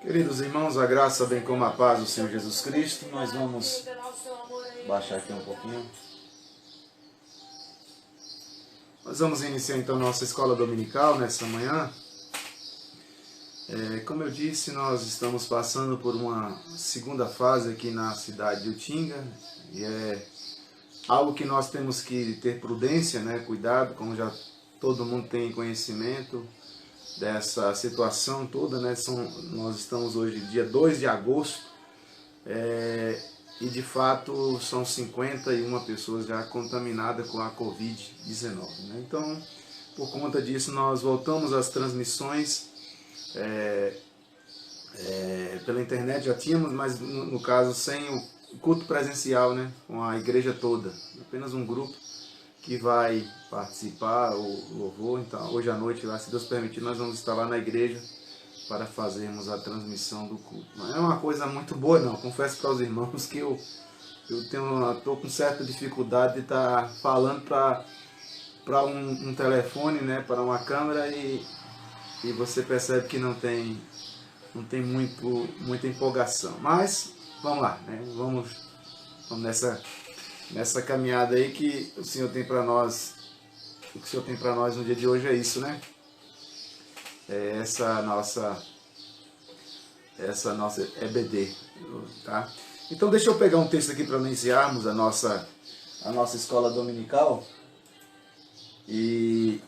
Queridos irmãos, a graça bem como a paz do Senhor Jesus Cristo, nós vamos baixar aqui um pouquinho. Nós vamos iniciar então nossa escola dominical nessa manhã. Como eu disse, nós estamos passando por uma segunda fase aqui na cidade de Utinga, e é algo que nós temos que ter prudência, né? Cuidado, como já todo mundo tem conhecimento dessa situação toda, né? Nós estamos hoje dia 2 de agosto e de fato são 51 pessoas já contaminadas com a Covid-19, né? Então, por conta disso, nós voltamos às transmissões pela internet, já tínhamos, mas no caso sem o culto presencial, né? Com a igreja toda, apenas um grupo que vai participar, o louvor. Então, hoje à noite, lá, se Deus permitir, nós vamos estar lá na igreja para fazermos a transmissão do culto. Não é uma coisa muito boa, não. Confesso para os irmãos que eu estou com certa dificuldade de estar falando para um telefone, né, para uma câmera, e você percebe que não tem muita empolgação. Mas vamos lá, né? Vamos nessa caminhada aí que o Senhor tem para nós. O que o Senhor tem para nós no dia de hoje é isso, né? Essa nossa EBD, tá? Então deixa eu pegar um texto aqui para iniciarmos a nossa escola dominical. E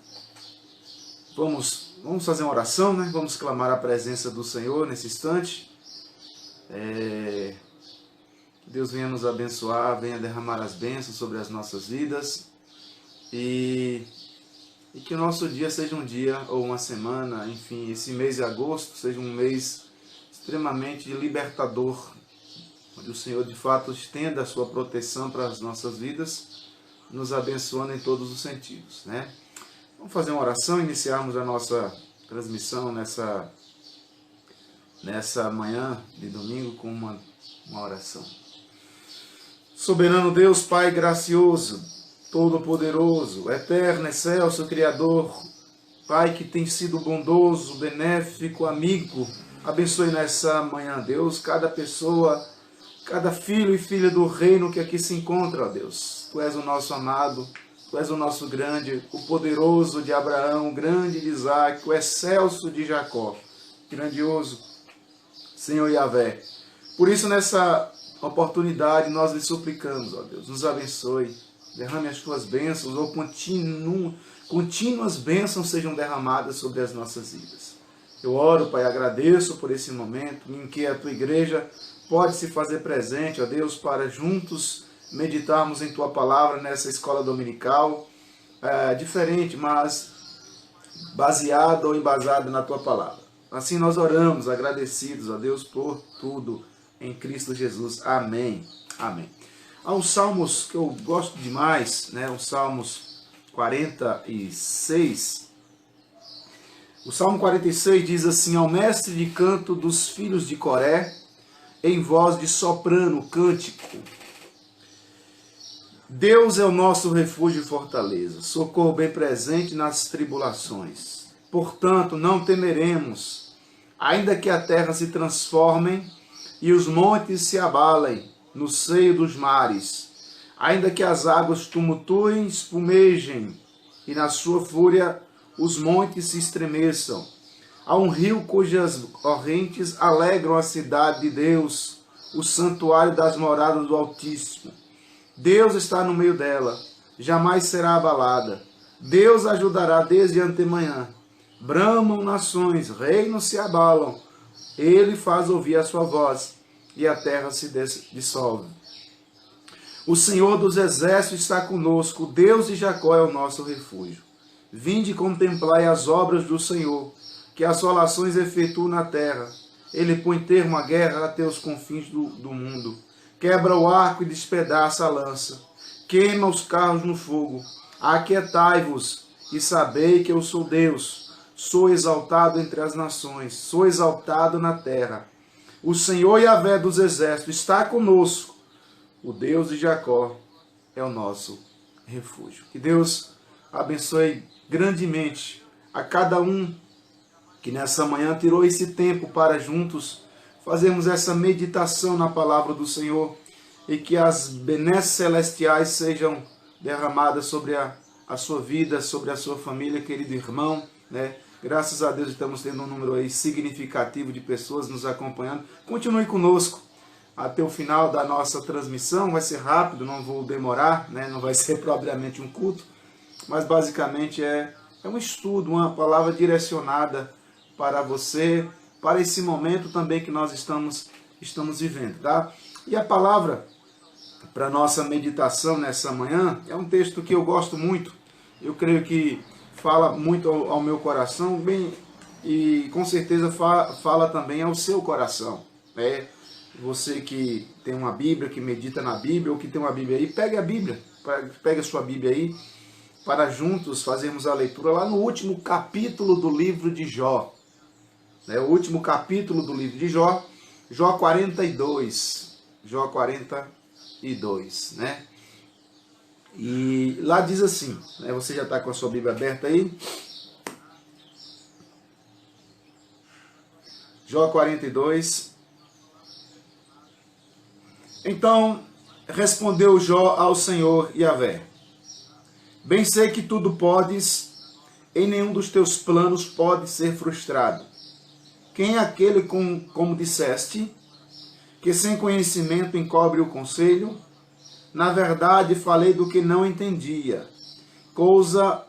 vamos fazer uma oração, né? Vamos clamar a presença do Senhor nesse instante. Que Deus venha nos abençoar, venha derramar as bênçãos sobre as nossas vidas. E que o nosso dia seja um dia ou uma semana, enfim, esse mês de agosto seja um mês extremamente libertador, onde o Senhor de fato estenda a sua proteção para as nossas vidas, nos abençoando em todos os sentidos, né? Vamos fazer uma oração, iniciarmos a nossa transmissão nessa manhã de domingo com uma oração. Soberano Deus, Pai gracioso, Todo-Poderoso, Eterno, Excelso, Criador, Pai que tem sido bondoso, benéfico, amigo, abençoe nessa manhã, Deus, cada pessoa, cada filho e filha do reino que aqui se encontra, ó Deus. Tu és o nosso amado, Tu és o nosso grande, o poderoso de Abraão, o grande de Isaac, o excelso de Jacó, grandioso Senhor Yahvé. Por isso, nessa oportunidade, nós lhe suplicamos, ó Deus, nos abençoe, derrame as tuas bênçãos, ou contínuas bênçãos sejam derramadas sobre as nossas vidas. Eu oro, Pai, agradeço por esse momento em que a tua igreja pode se fazer presente, ó Deus, para juntos meditarmos em tua palavra nessa escola dominical, diferente, mas baseada ou embasada na tua palavra. Assim nós oramos, agradecidos, ó Deus, por tudo em Cristo Jesus. Amém. Amém. Há uns salmos que eu gosto demais, né? Os Salmos 46. O Salmo 46 diz assim: ao mestre de canto dos filhos de Coré, em voz de soprano, cântico. Deus é o nosso refúgio e fortaleza, socorro bem presente nas tribulações. Portanto, não temeremos, ainda que a terra se transforme e os montes se abalem no seio dos mares, ainda que as águas tumultuem, espumejem, e na sua fúria os montes se estremeçam. Há um rio cujas correntes alegram a cidade de Deus, o santuário das moradas do Altíssimo. Deus está no meio dela, jamais será abalada. Deus ajudará desde antemanhã. Bramam nações, reinos se abalam. Ele faz ouvir a sua voz, e a terra se dissolve. O Senhor dos exércitos está conosco, o Deus de Jacó é o nosso refúgio. Vinde e contemplai as obras do Senhor, que assolações efetua na terra. Ele põe termo à guerra até os confins do mundo. Quebra o arco e despedaça a lança. Queima os carros no fogo. Aquietai-vos e sabei que eu sou Deus. Sou exaltado entre as nações, sou exaltado na terra. O Senhor Yahvé dos exércitos está conosco. O Deus de Jacó é o nosso refúgio. Que Deus abençoe grandemente a cada um que nessa manhã tirou esse tempo para juntos fazermos essa meditação na palavra do Senhor e que as benesses celestiais sejam derramadas sobre a sua vida, sobre a sua família, querido irmão, né? Graças a Deus estamos tendo um número aí significativo de pessoas nos acompanhando. Continue conosco até o final da nossa transmissão, vai ser rápido, não vou demorar, né? Não vai ser propriamente um culto, mas basicamente é um estudo, uma palavra direcionada para você, para esse momento também que nós estamos vivendo, tá? E a palavra para nossa meditação nessa manhã é um texto que eu gosto muito, eu creio que fala muito ao meu coração, bem, e com certeza fala também ao seu coração, né? Você que tem uma Bíblia, que medita na Bíblia, ou que tem uma Bíblia aí, pegue a Bíblia, pegue a sua Bíblia aí, para juntos fazermos a leitura lá no último capítulo do livro de Jó. O último capítulo do livro de Jó, Jó 42. Jó 42, né? E lá diz assim, né? Você já está com a sua Bíblia aberta aí? Jó 42. Então respondeu Jó ao Senhor Yahvé: bem sei que tudo podes, em nenhum dos teus planos pode ser frustrado. Quem é aquele, como disseste, que sem conhecimento encobre o conselho? Na verdade, falei do que não entendia, coisas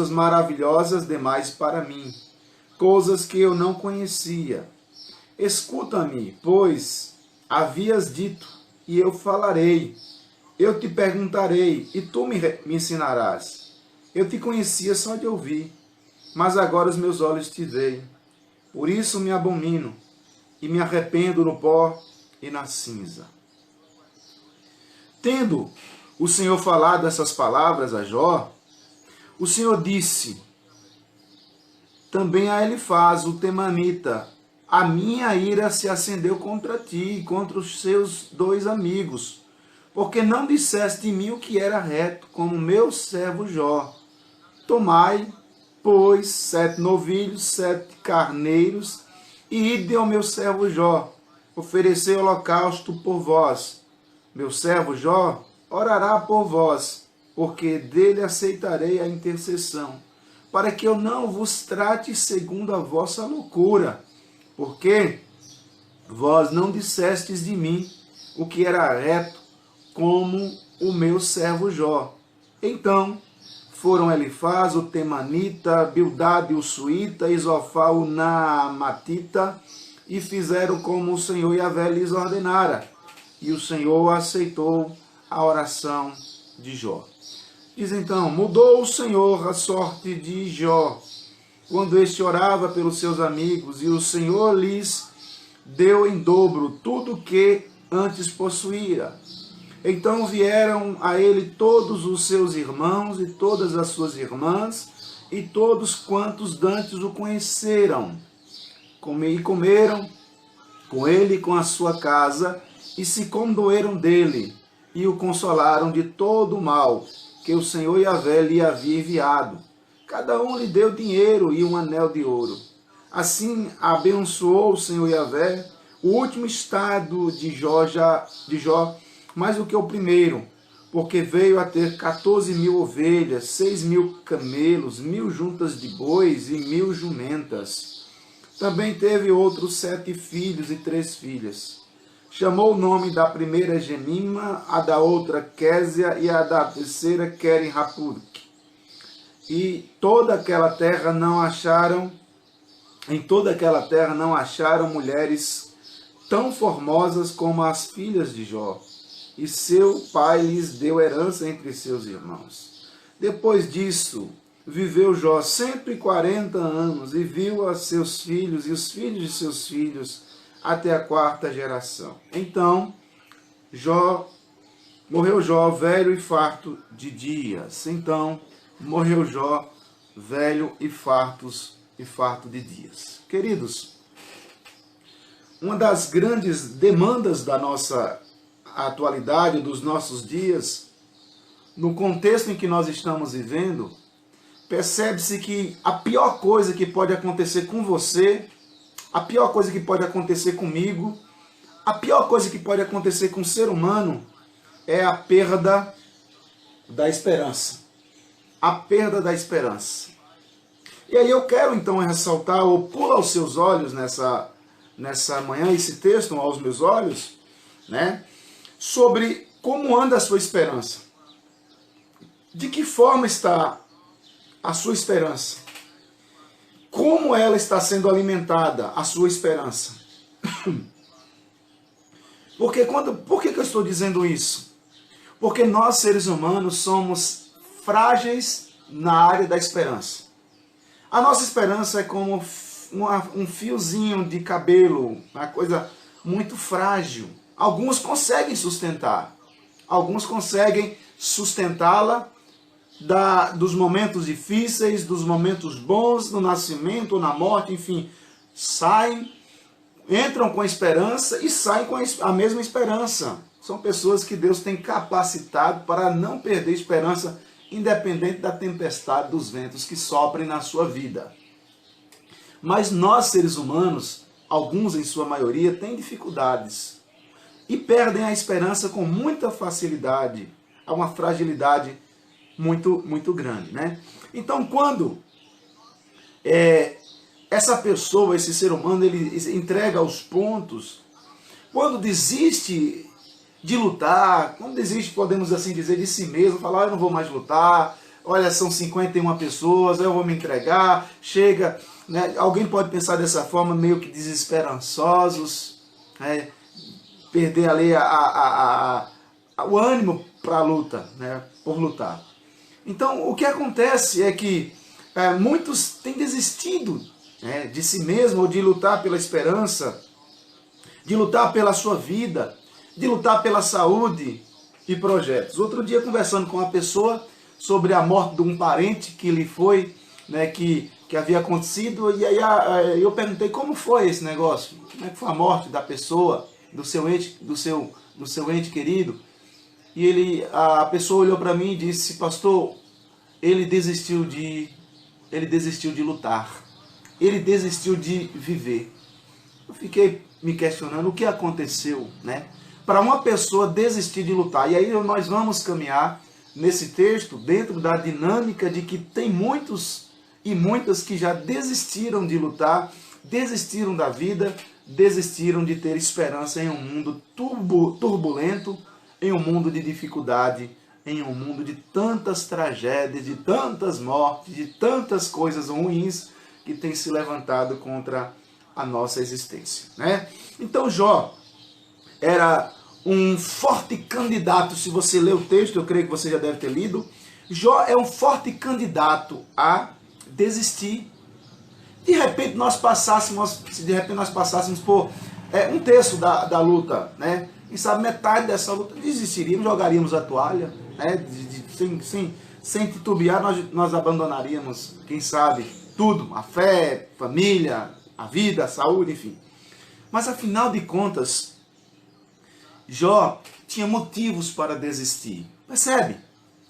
maravilhosas demais para mim, coisas que eu não conhecia. Escuta-me, pois havias dito, e eu falarei. Eu te perguntarei, e tu me ensinarás. Eu te conhecia só de ouvir, mas agora os meus olhos te veem. Por isso me abomino, e me arrependo no pó e na cinza. Tendo o Senhor falado essas palavras a Jó, o Senhor disse também a Elifaz, o temanita: a minha ira se acendeu contra ti e contra os seus 2 amigos, porque não disseste em mim o que era reto, como meu servo Jó. Tomai, pois, 7 novilhos, 7 carneiros, e ide ao meu servo Jó, oferecei holocausto por vós. Meu servo Jó orará por vós, porque dele aceitarei a intercessão, para que eu não vos trate segundo a vossa loucura, porque vós não dissestes de mim o que era reto, como o meu servo Jó. Então foram Elifaz, o temanita, Bildade, o suíta, e Zofá, o naamatita, e fizeram como o Senhor Yahvé lhes ordenara. E o Senhor aceitou a oração de Jó. Diz então: mudou o Senhor a sorte de Jó, quando este orava pelos seus amigos, e o Senhor lhes deu em dobro tudo que antes possuía. Então vieram a ele todos os seus irmãos e todas as suas irmãs, e todos quantos dantes o conheceram. E comeram com ele e com a sua casa, e se condoeram dele, e o consolaram de todo o mal que o Senhor Yahvé lhe havia enviado. Cada um lhe deu dinheiro e um anel de ouro. Assim abençoou o Senhor Yahvé o último estado de Jó, mais do que o primeiro, porque veio a ter 14.000 ovelhas, 6.000 camelos, 1.000 juntas de bois e 1.000 jumentas. Também teve outros 7 filhos e 3 filhas. Chamou o nome da primeira Gemima, a da outra Késia e a da terceira Queren-Hapuk. E toda aquela terra não acharam, em toda aquela terra não acharam mulheres tão formosas como as filhas de Jó. E seu pai lhes deu herança entre seus irmãos. Depois disso, viveu Jó 140 anos e viu a seus filhos e os filhos de seus filhos até a 4ª geração. Então, morreu Jó velho e farto de dias. Então, morreu Jó velho e farto de dias. Queridos, uma das grandes demandas da nossa atualidade, dos nossos dias, no contexto em que nós estamos vivendo, percebe-se que a pior coisa que pode acontecer com você, a pior coisa que pode acontecer comigo, a pior coisa que pode acontecer com o ser humano é a perda da esperança. A perda da esperança. E aí eu quero então ressaltar, ou pula aos seus olhos nessa manhã, esse texto aos meus olhos, né, sobre como anda a sua esperança. De que forma está a sua esperança? Como ela está sendo alimentada, a sua esperança? Por que eu estou dizendo isso? Porque nós, seres humanos, somos frágeis na área da esperança. A nossa esperança é como um fiozinho de cabelo, uma coisa muito frágil. Alguns conseguem sustentar, alguns conseguem sustentá-la dos momentos difíceis, dos momentos bons, no nascimento ou na morte, enfim, entram com a esperança e saem com a mesma esperança. São pessoas que Deus tem capacitado para não perder esperança, independente da tempestade dos ventos que soprem na sua vida. Mas nós, seres humanos, alguns em sua maioria, têm dificuldades e perdem a esperança com muita facilidade. Há uma fragilidade muito grande, né? Então, quando essa pessoa, esse ser humano, ele entrega aos pontos, quando desiste de lutar, quando desiste, podemos assim dizer, de si mesmo, falar, eu não vou mais lutar, olha, são 51 pessoas, eu vou me entregar, chega, né? Alguém pode pensar dessa forma, meio que desesperançosos, né? Perder ali o ânimo para a luta, né? Por lutar. Então, o que acontece é que muitos têm desistido, né, de si mesmo, ou de lutar pela esperança, de lutar pela sua vida, de lutar pela saúde e projetos. Outro dia, conversando com uma pessoa sobre a morte de um parente que lhe foi, né, que havia acontecido, e aí eu perguntei como foi esse negócio, como é que foi a morte da pessoa, do seu ente querido. E a pessoa olhou para mim e disse, pastor, ele desistiu de lutar, ele desistiu de viver. Eu fiquei me questionando o que aconteceu, né, para uma pessoa desistir de lutar. E aí nós vamos caminhar nesse texto dentro da dinâmica de que tem muitos e muitas que já desistiram de lutar, desistiram da vida, desistiram de ter esperança em um mundo turbulento, em um mundo de dificuldade, em um mundo de tantas tragédias, de tantas mortes, de tantas coisas ruins que têm se levantado contra a nossa existência, né? Então Jó era um forte candidato, se você ler o texto, eu creio que você já deve ter lido, Jó é um forte candidato a desistir. Se de repente nós passássemos por um terço da luta, né? Quem sabe metade dessa luta desistiríamos, jogaríamos a toalha, né? Sem titubear, nós abandonaríamos, quem sabe, tudo, a fé, família, a vida, a saúde, enfim. Mas afinal de contas, Jó tinha motivos para desistir. Percebe?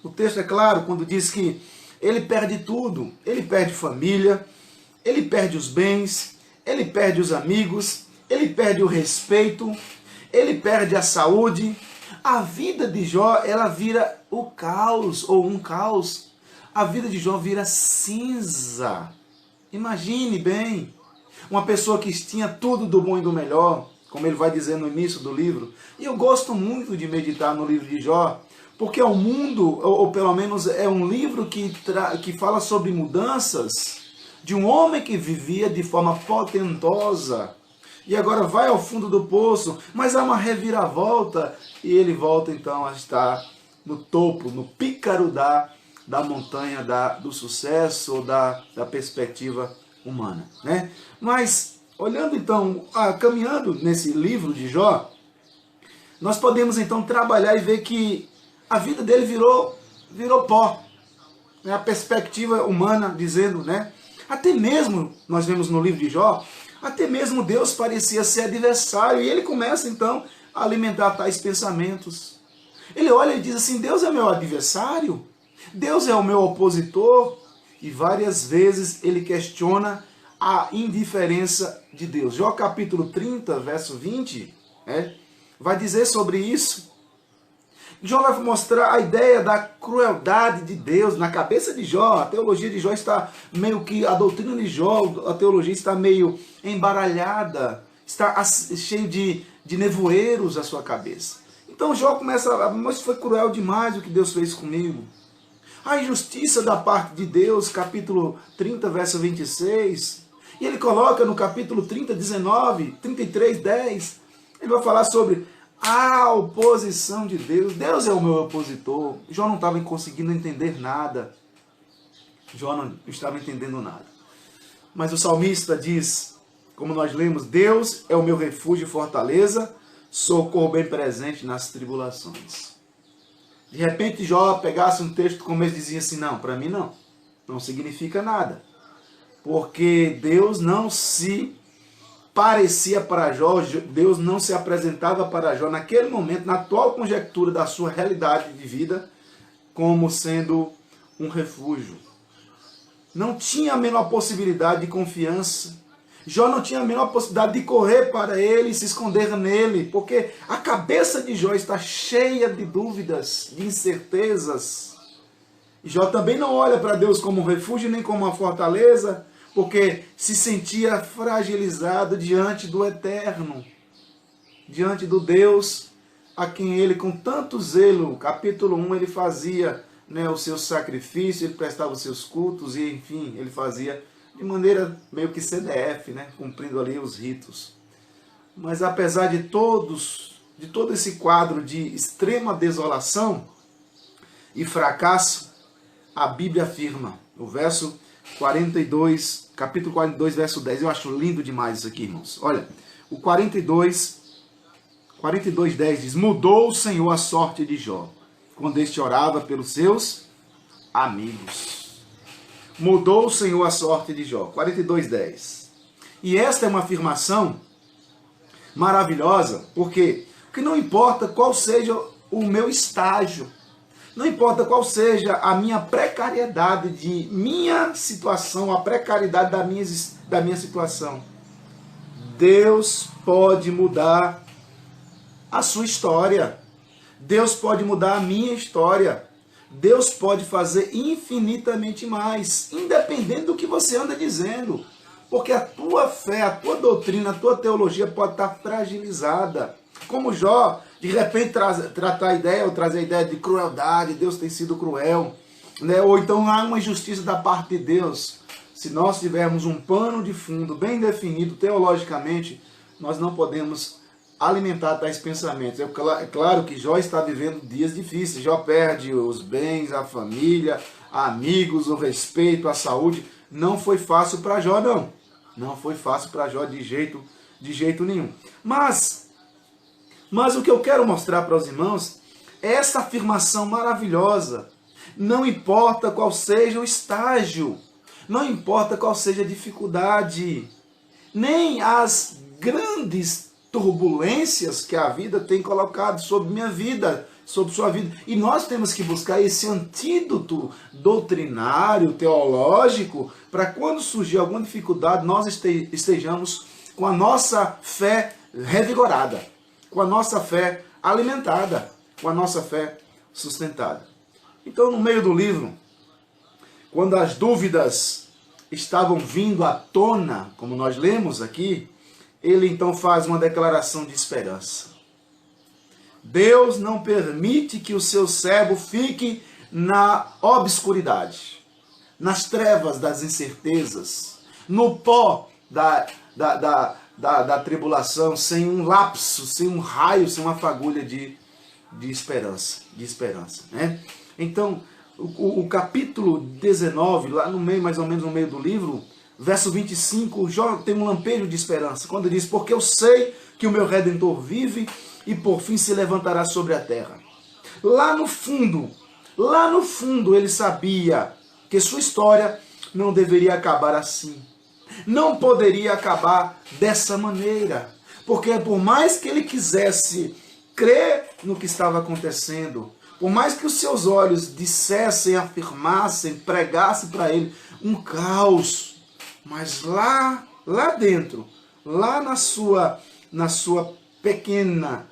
O texto é claro quando diz que ele perde tudo, ele perde família, ele perde os bens, ele perde os amigos, ele perde o respeito, ele perde a saúde. A vida de Jó, ela vira o caos, ou um caos. A vida de Jó vira cinza. Imagine bem, uma pessoa que tinha tudo do bom e do melhor, como ele vai dizer no início do livro. E eu gosto muito de meditar no livro de Jó, porque é um mundo, ou pelo menos é um livro que fala sobre mudanças de um homem que vivia de forma potentosa e agora vai ao fundo do poço, mas há uma reviravolta e ele volta então a estar no topo, no pícaro da montanha do sucesso ou da perspectiva humana, né? Mas olhando então, caminhando nesse livro de Jó, nós podemos então trabalhar e ver que a vida dele virou pó, né? A perspectiva humana dizendo, né? Até mesmo, nós vemos no livro de Jó, até mesmo Deus parecia ser adversário, e ele começa então a alimentar tais pensamentos. Ele olha e diz assim, Deus é meu adversário? Deus é o meu opositor? e várias vezes ele questiona a indiferença de Deus. Jó capítulo 30, verso 20, vai dizer sobre isso. Jó vai mostrar a ideia da crueldade de Deus na cabeça de Jó. A teologia de Jó está meio que, a doutrina de Jó, a teologia está meio embaralhada, está cheio de nevoeiros a sua cabeça. Então Jó começa, mas foi cruel demais o que Deus fez comigo. A injustiça da parte de Deus, capítulo 30, verso 26. E ele coloca no capítulo 30, 19, 33, 10, ele vai falar sobre a oposição de Deus. Deus é o meu opositor. Jó não estava conseguindo entender nada. Jó não estava entendendo nada. Mas o salmista diz, como nós lemos, Deus é o meu refúgio e fortaleza, socorro bem presente nas tribulações. De repente Jó pegasse um texto como ele dizia assim, não, para mim não significa nada. Porque Deus não se parecia para Jó, Deus não se apresentava para Jó naquele momento, na atual conjectura da sua realidade de vida, como sendo um refúgio. Não tinha a menor possibilidade de confiança. Jó não tinha a menor possibilidade de correr para ele e se esconder nele, porque a cabeça de Jó está cheia de dúvidas, de incertezas. E Jó também não olha para Deus como um refúgio nem como uma fortaleza, porque se sentia fragilizado diante do Eterno, diante do Deus a quem ele com tanto zelo, capítulo 1, ele fazia o seu sacrifício, ele prestava os seus cultos e enfim, ele fazia de maneira meio que CDF, cumprindo ali os ritos. Mas apesar de todo esse quadro de extrema desolação e fracasso, a Bíblia afirma, no verso 42, capítulo 42, verso 10, eu acho lindo demais isso aqui, irmãos. Olha, o 42, 10 diz, mudou o Senhor a sorte de Jó, quando este orava pelos seus amigos. Mudou o Senhor a sorte de Jó, 42, 10. E esta é uma afirmação maravilhosa, porque não importa qual seja o meu estágio, não importa qual seja a minha precariedade de minha situação, a precariedade da minha situação, Deus pode mudar a sua história. Deus pode mudar a minha história. Deus pode fazer infinitamente mais, independente do que você anda dizendo. Porque a tua fé, a tua doutrina, a tua teologia pode estar fragilizada. Como Jó, de repente tratar a ideia, ou trazer a ideia de crueldade, Deus tem sido cruel, ou então há uma injustiça da parte de Deus. Se nós tivermos um pano de fundo bem definido teologicamente, nós não podemos alimentar tais pensamentos. É claro que Jó está vivendo dias difíceis. Jó perde os bens, a família, amigos, o respeito, a saúde. Não foi fácil para Jó, não. Não foi fácil para Jó de jeito nenhum. Mas o que eu quero mostrar para os irmãos é essa afirmação maravilhosa. Não importa qual seja o estágio, não importa qual seja a dificuldade, nem as grandes turbulências que a vida tem colocado sobre minha vida, sobre sua vida. E nós temos que buscar esse antídoto doutrinário, teológico, para quando surgir alguma dificuldade, nós estejamos com a nossa fé revigorada, com a nossa fé alimentada, com a nossa fé sustentada. Então, no meio do livro, quando as dúvidas estavam vindo à tona, como nós lemos aqui, ele então faz uma declaração de esperança. Deus não permite que o seu servo fique na obscuridade, nas trevas das incertezas, no pó da tribulação, sem um lapso, sem um raio, sem uma fagulha de esperança. Então, o capítulo 19, lá no meio, mais ou menos no meio do livro, verso 25, Jó tem um lampejo de esperança, quando diz, porque eu sei que o meu Redentor vive e por fim se levantará sobre a terra. Lá no fundo, ele sabia que sua história não deveria acabar assim. Não poderia acabar dessa maneira. Porque por mais que ele quisesse crer no que estava acontecendo, por mais que os seus olhos dissessem, afirmassem, pregassem para ele um caos, mas lá dentro, lá na sua pequena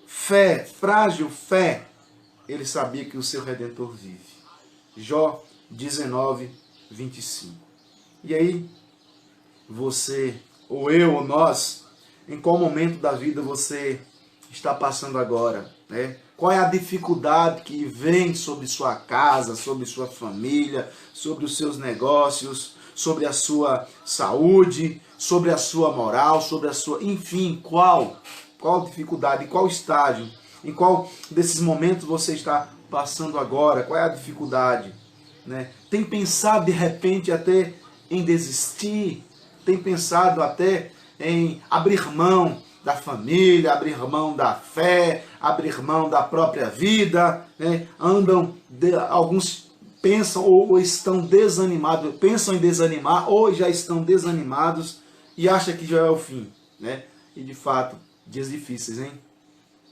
fé, frágil fé, ele sabia que o seu Redentor vive. Jó 19, 25. E aí, você, ou eu, ou nós, em qual momento da vida você está passando agora, né? Qual é a dificuldade que vem sobre sua casa, sobre sua família, sobre os seus negócios, sobre a sua saúde, sobre a sua moral, sobre a sua... Enfim, qual dificuldade, em qual estágio, em qual desses momentos você está passando agora? Qual é a dificuldade? Né? Tem pensado de repente até em desistir? Tem pensado até em abrir mão da família, abrir mão da fé, abrir mão da própria vida, né? Alguns pensam ou estão desanimados, pensam em desanimar ou já estão desanimados e acham que já é o fim, né? E de fato, dias difíceis, hein?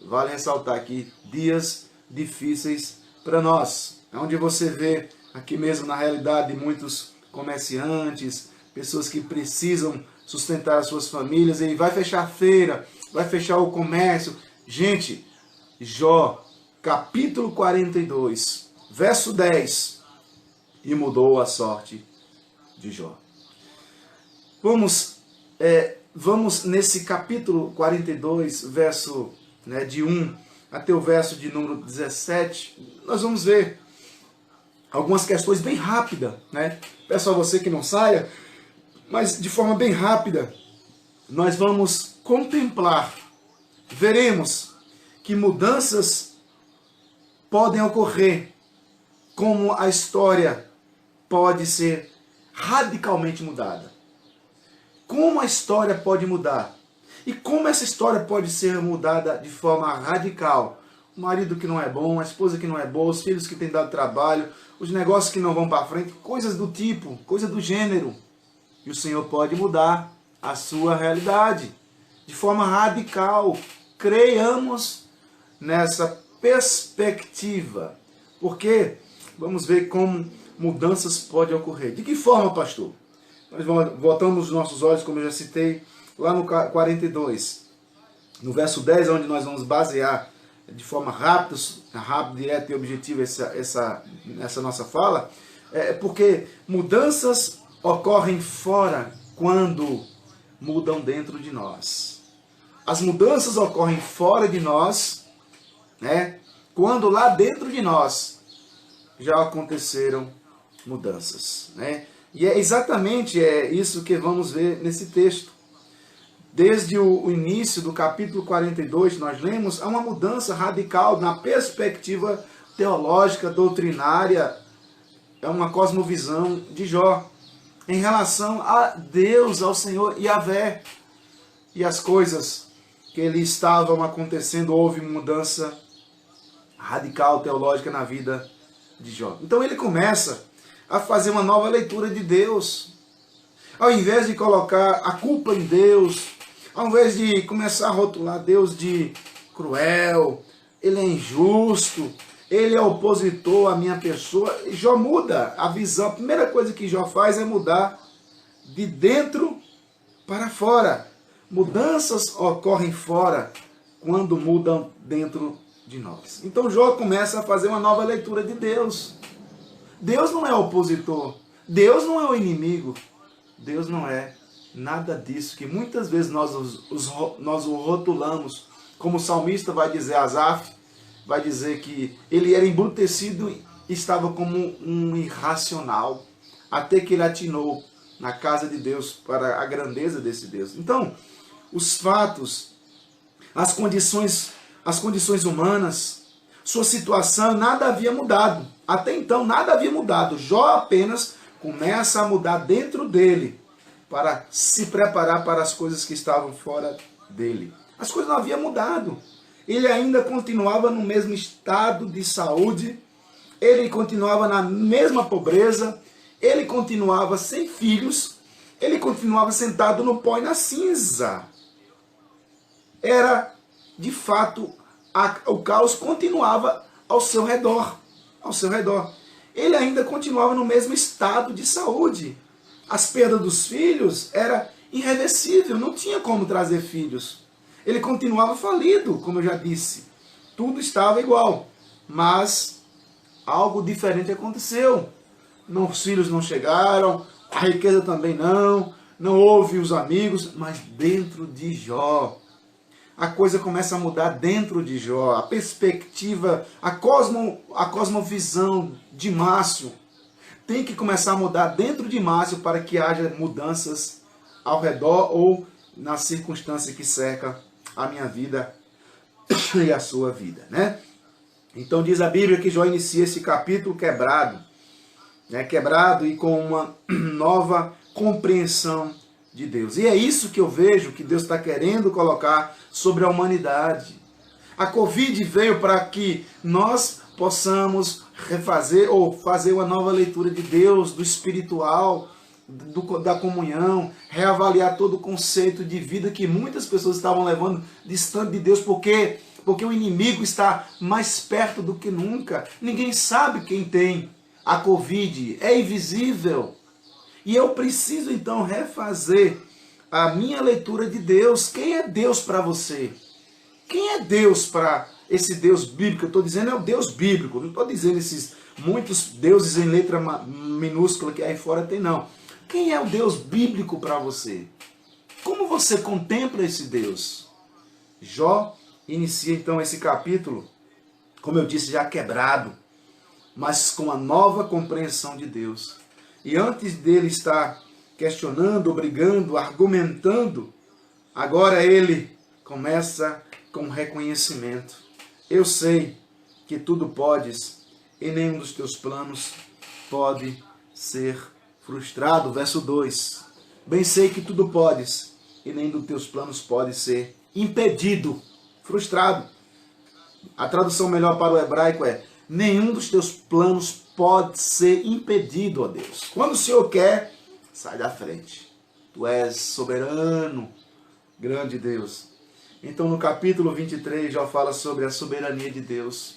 Vale ressaltar aqui, dias difíceis para nós, onde você vê aqui mesmo na realidade muitos comerciantes, pessoas que precisam sustentar as suas famílias, e vai fechar a feira, vai fechar o comércio. Gente, Jó, capítulo 42, verso 10, e mudou a sorte de Jó. Vamos nesse capítulo 42, verso de 1 até o verso de número 17, nós vamos ver algumas questões bem rápidas, né? Peço a você que não saia, mas de forma bem rápida, nós vamos contemplar, veremos que mudanças podem ocorrer, como a história pode ser radicalmente mudada. Como a história pode mudar? E como essa história pode ser mudada de forma radical? O marido que não é bom, a esposa que não é boa, os filhos que têm dado trabalho, os negócios que não vão para frente, coisas do tipo, coisa do gênero. E o Senhor pode mudar a sua realidade de forma radical. Creiamos nessa perspectiva. Porque vamos ver como mudanças podem ocorrer. De que forma, pastor? Nós voltamos os nossos olhos, como eu já citei, lá no 42. No verso 10, onde nós vamos basear de forma rápida, direta e objetiva essa nossa fala. Porque mudanças ocorrem fora quando mudam dentro de nós. As mudanças ocorrem fora de nós, né? Quando lá dentro de nós já aconteceram mudanças, né? E é exatamente isso que vamos ver nesse texto. Desde o início do capítulo 42, nós lemos, há uma mudança radical na perspectiva teológica, doutrinária, é uma cosmovisão de Jó, em relação a Deus, ao Senhor Yahvé. E as coisas que ele estavam acontecendo, houve mudança radical teológica na vida de Jó. Então ele começa a fazer uma nova leitura de Deus. Ao invés de colocar a culpa em Deus, ao invés de começar a rotular Deus de cruel, ele é injusto, ele é opositor à minha pessoa, Jó muda a visão. A primeira coisa que Jó faz é mudar de dentro para fora. Mudanças ocorrem fora quando mudam dentro de nós. Então Jó começa a fazer uma nova leitura de Deus. Deus não é opositor, Deus não é o inimigo, Deus não é nada disso, que muitas vezes nós o rotulamos, como o salmista vai dizer, Asaf, vai dizer que ele era embrutecido e estava como um irracional, até que ele atinou na casa de Deus para a grandeza desse Deus. Então, os fatos, as condições humanas, sua situação, nada havia mudado. Até então, nada havia mudado. Jó apenas começa a mudar dentro dele para se preparar para as coisas que estavam fora dele. As coisas não haviam mudado. Ele ainda continuava no mesmo estado de saúde, ele continuava na mesma pobreza, ele continuava sem filhos, ele continuava sentado no pó e na cinza. Era, de fato, o caos continuava ao seu redor. ele ainda continuava no mesmo estado de saúde. As perdas dos filhos era irreversível, não tinha como trazer filhos. Ele continuava falido, como eu já disse. Tudo estava igual, mas algo diferente aconteceu. Os filhos não chegaram, a riqueza também não houve os amigos, mas dentro de Jó, a coisa começa a mudar dentro de Jó. A perspectiva, a cosmovisão de Márcio tem que começar a mudar dentro de Márcio para que haja mudanças ao redor ou na circunstância que cerca a minha vida e a sua vida, né? Então diz a Bíblia que Jó inicia esse capítulo quebrado, né? Quebrado e com uma nova compreensão de Deus. E é isso que eu vejo que Deus está querendo colocar sobre a humanidade. A Covid veio para que nós possamos refazer ou fazer uma nova leitura de Deus, do espiritual, da comunhão, reavaliar todo o conceito de vida que muitas pessoas estavam levando distante de Deus, porque o inimigo está mais perto do que nunca. Ninguém sabe quem tem a Covid, é invisível. E eu preciso então refazer a minha leitura de Deus. Quem é Deus para você? Quem é Deus para esse Deus bíblico? Eu estou dizendo é o Deus bíblico, não estou dizendo esses muitos deuses em letra minúscula que aí fora tem, não. Quem é o Deus bíblico para você? Como você contempla esse Deus? Jó inicia então esse capítulo, como eu disse, já quebrado, mas com a nova compreensão de Deus. E antes dele estar questionando, brigando, argumentando, agora ele começa com reconhecimento. Eu sei que tudo podes e nenhum dos teus planos pode ser frustrado. Verso 2. Bem sei que tudo podes e nenhum dos teus planos pode ser impedido, frustrado. A tradução melhor para o hebraico é: nenhum dos teus planos pode ser impedido, ó Deus. Quando o Senhor quer, sai da frente. Tu és soberano, grande Deus. Então no capítulo 23, Jó fala sobre a soberania de Deus.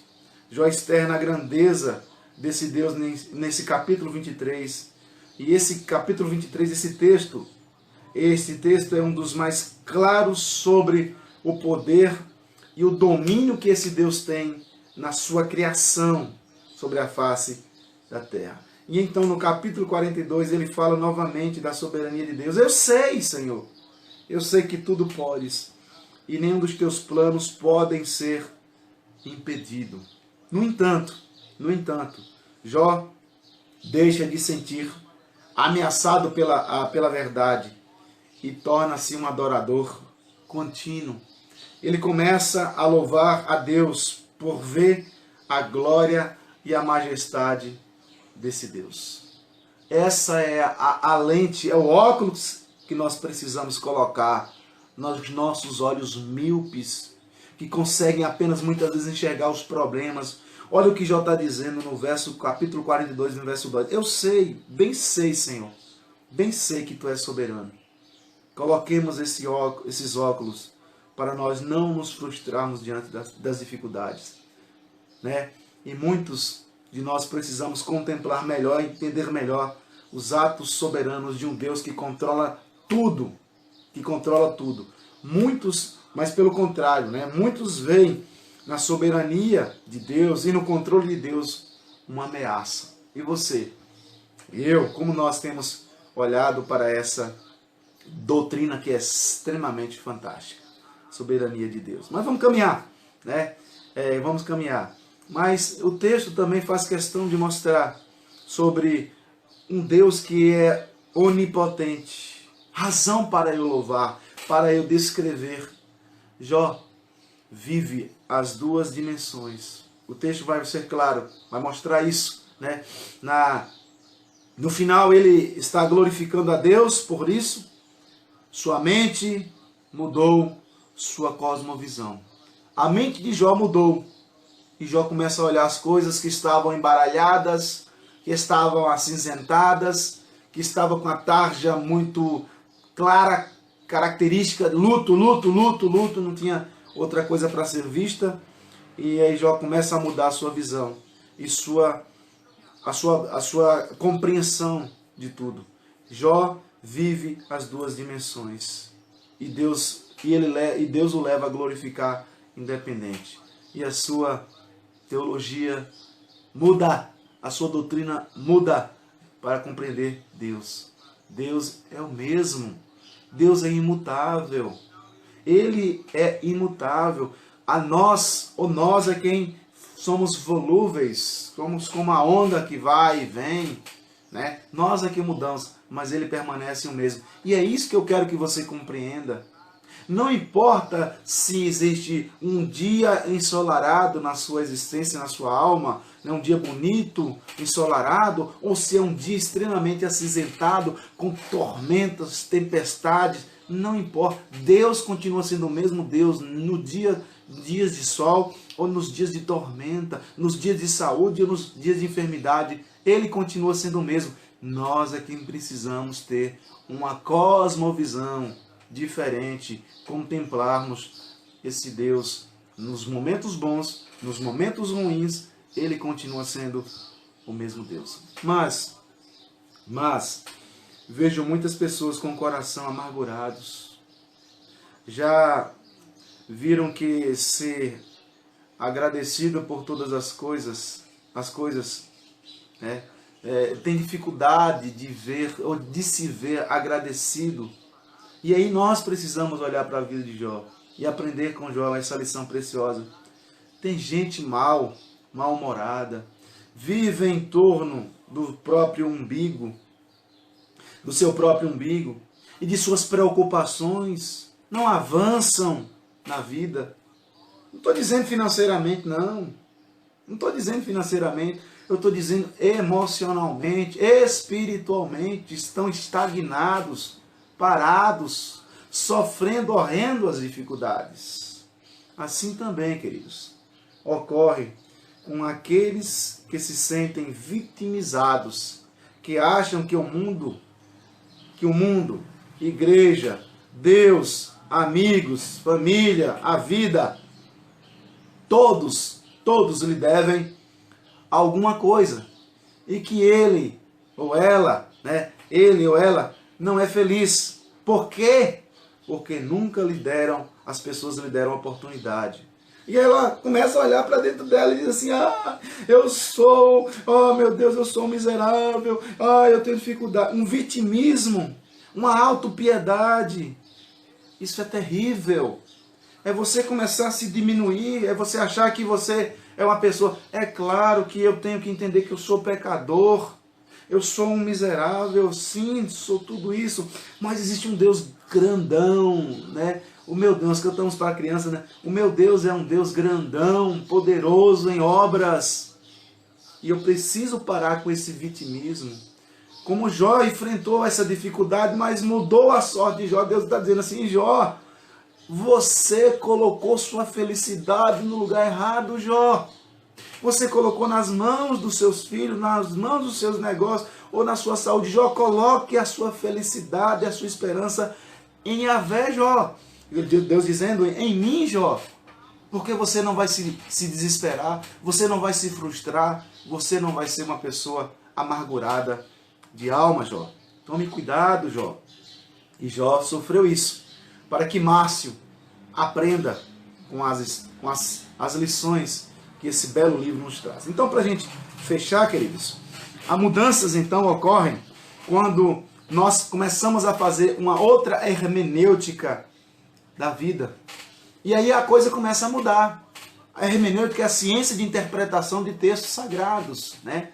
Jó externa a grandeza desse Deus nesse capítulo 23. E esse capítulo 23, esse texto é um dos mais claros sobre o poder e o domínio que esse Deus tem na sua criação sobre a face da terra. E então no capítulo 42 ele fala novamente da soberania de Deus. Eu sei, Senhor, eu sei que tudo podes e nenhum dos teus planos podem ser impedido. No entanto, Jó deixa de sentir ameaçado pela verdade e torna-se um adorador contínuo. Ele começa a louvar a Deus por ver a glória e a majestade desse Deus. Essa é a lente, é o óculos que nós precisamos colocar nos nossos olhos míopes, que conseguem apenas muitas vezes enxergar os problemas. Olha o que Jó está dizendo no capítulo 42, no verso 2. Eu sei, bem sei, Senhor, bem sei que Tu és soberano. Coloquemos esses óculos para nós não nos frustrarmos diante das dificuldades, né? E muitos de nós precisamos contemplar melhor, entender melhor os atos soberanos de um Deus que controla tudo, Muitos, mas pelo contrário, né? Muitos veem na soberania de Deus e no controle de Deus uma ameaça. E você? Como nós temos olhado para essa doutrina que é extremamente fantástica, soberania de Deus. Mas vamos caminhar, né? Vamos caminhar. Mas o texto também faz questão de mostrar sobre um Deus que é onipotente. Razão para eu louvar, para eu descrever. Jó vive as duas dimensões. O texto vai ser claro, vai mostrar isso, né? No final ele está glorificando a Deus por isso. Sua mente mudou, sua cosmovisão. A mente de Jó mudou. E Jó começa a olhar as coisas que estavam embaralhadas, que estavam acinzentadas, que estavam com a tarja muito clara, característica, luto, não tinha outra coisa para ser vista. E aí Jó começa a mudar a sua visão. E sua a sua compreensão de tudo. Jó vive as duas dimensões. E Deus o leva a glorificar independente. E a sua teologia muda, a sua doutrina muda para compreender Deus. Deus é o mesmo. Deus é imutável. Ele é imutável. Nós é quem somos volúveis, somos como a onda que vai e vem, né? Nós é que mudamos, mas ele permanece o mesmo. E é isso que eu quero que você compreenda. Não importa se existe um dia ensolarado na sua existência, na sua alma, né? Um dia bonito, ensolarado, ou se é um dia extremamente acinzentado, com tormentas, tempestades, não importa. Deus continua sendo o mesmo Deus no dias de sol, ou nos dias de tormenta, nos dias de saúde, ou nos dias de enfermidade. Ele continua sendo o mesmo. Nós é quem precisamos ter uma cosmovisão diferente, contemplarmos esse Deus nos momentos bons, nos momentos ruins, ele continua sendo o mesmo Deus. Mas vejo muitas pessoas com o coração amargurados. Já viram que ser agradecido por todas as coisas, né? Tem dificuldade de ver ou de se ver agradecido. E aí nós precisamos olhar para a vida de Jó e aprender com Jó essa lição preciosa. Tem gente mal-humorada, vive em torno do próprio umbigo, do seu próprio umbigo e de suas preocupações, não avançam na vida. Não estou dizendo financeiramente, não. Não estou dizendo financeiramente. Eu estou dizendo emocionalmente, espiritualmente, estão estagnados, parados, sofrendo horrendas dificuldades. Assim também, queridos, ocorre com aqueles que se sentem vitimizados, que acham que o mundo, igreja, Deus, amigos, família, a vida, todos lhe devem alguma coisa, e que ele ou ela não é feliz. Por quê? Porque nunca as pessoas lhe deram oportunidade. E ela começa a olhar para dentro dela e diz assim: meu Deus, eu sou um miserável, eu tenho dificuldade. Um vitimismo, uma autopiedade. Isso é terrível. É você começar a se diminuir, é você achar que você é uma pessoa. É claro que eu tenho que entender que eu sou pecador, eu sou um miserável, sim, sou tudo isso, mas existe um Deus grandão, né? O meu Deus, cantamos para a criança, né? O meu Deus é um Deus grandão, poderoso em obras. E eu preciso parar com esse vitimismo. Como Jó enfrentou essa dificuldade, mas mudou a sorte de Jó. Deus está dizendo assim: Jó, você colocou sua felicidade no lugar errado, Jó. Você colocou nas mãos dos seus filhos, nas mãos dos seus negócios, ou na sua saúde. Jó, coloque a sua felicidade, a sua esperança em Yahvé, Jó. Deus dizendo: em mim, Jó. Porque você não vai se desesperar, você não vai se frustrar, você não vai ser uma pessoa amargurada de alma, Jó. Tome cuidado, Jó. E Jó sofreu isso, para que Márcio aprenda com as lições que esse belo livro nos traz. Então, para a gente fechar, queridos, as mudanças então ocorrem quando nós começamos a fazer uma outra hermenêutica da vida. E aí a coisa começa a mudar. A hermenêutica é a ciência de interpretação de textos sagrados, né?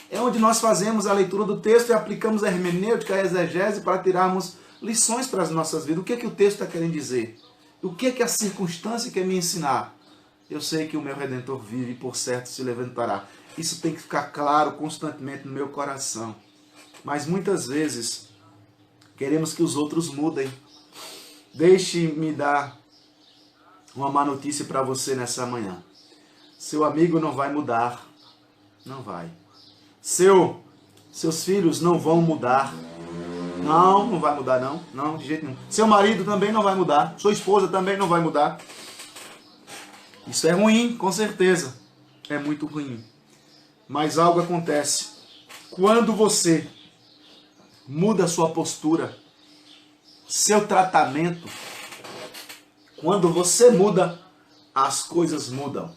É onde nós fazemos a leitura do texto e aplicamos a hermenêutica, a exegese, para tirarmos lições para as nossas vidas. O que o texto está querendo dizer? O que a circunstância quer me ensinar? Eu sei que o meu Redentor vive e por certo se levantará. Isso tem que ficar claro constantemente no meu coração. Mas muitas vezes queremos que os outros mudem. Deixe-me dar uma má notícia para você nessa manhã. Seu amigo não vai mudar. Não vai. Seus filhos não vão mudar. Não vai mudar não. Não, de jeito nenhum. Seu marido também não vai mudar. Sua esposa também não vai mudar. Isso é ruim, com certeza. É muito ruim. Mas algo acontece Quando você muda a sua postura, seu tratamento, quando você muda, as coisas mudam.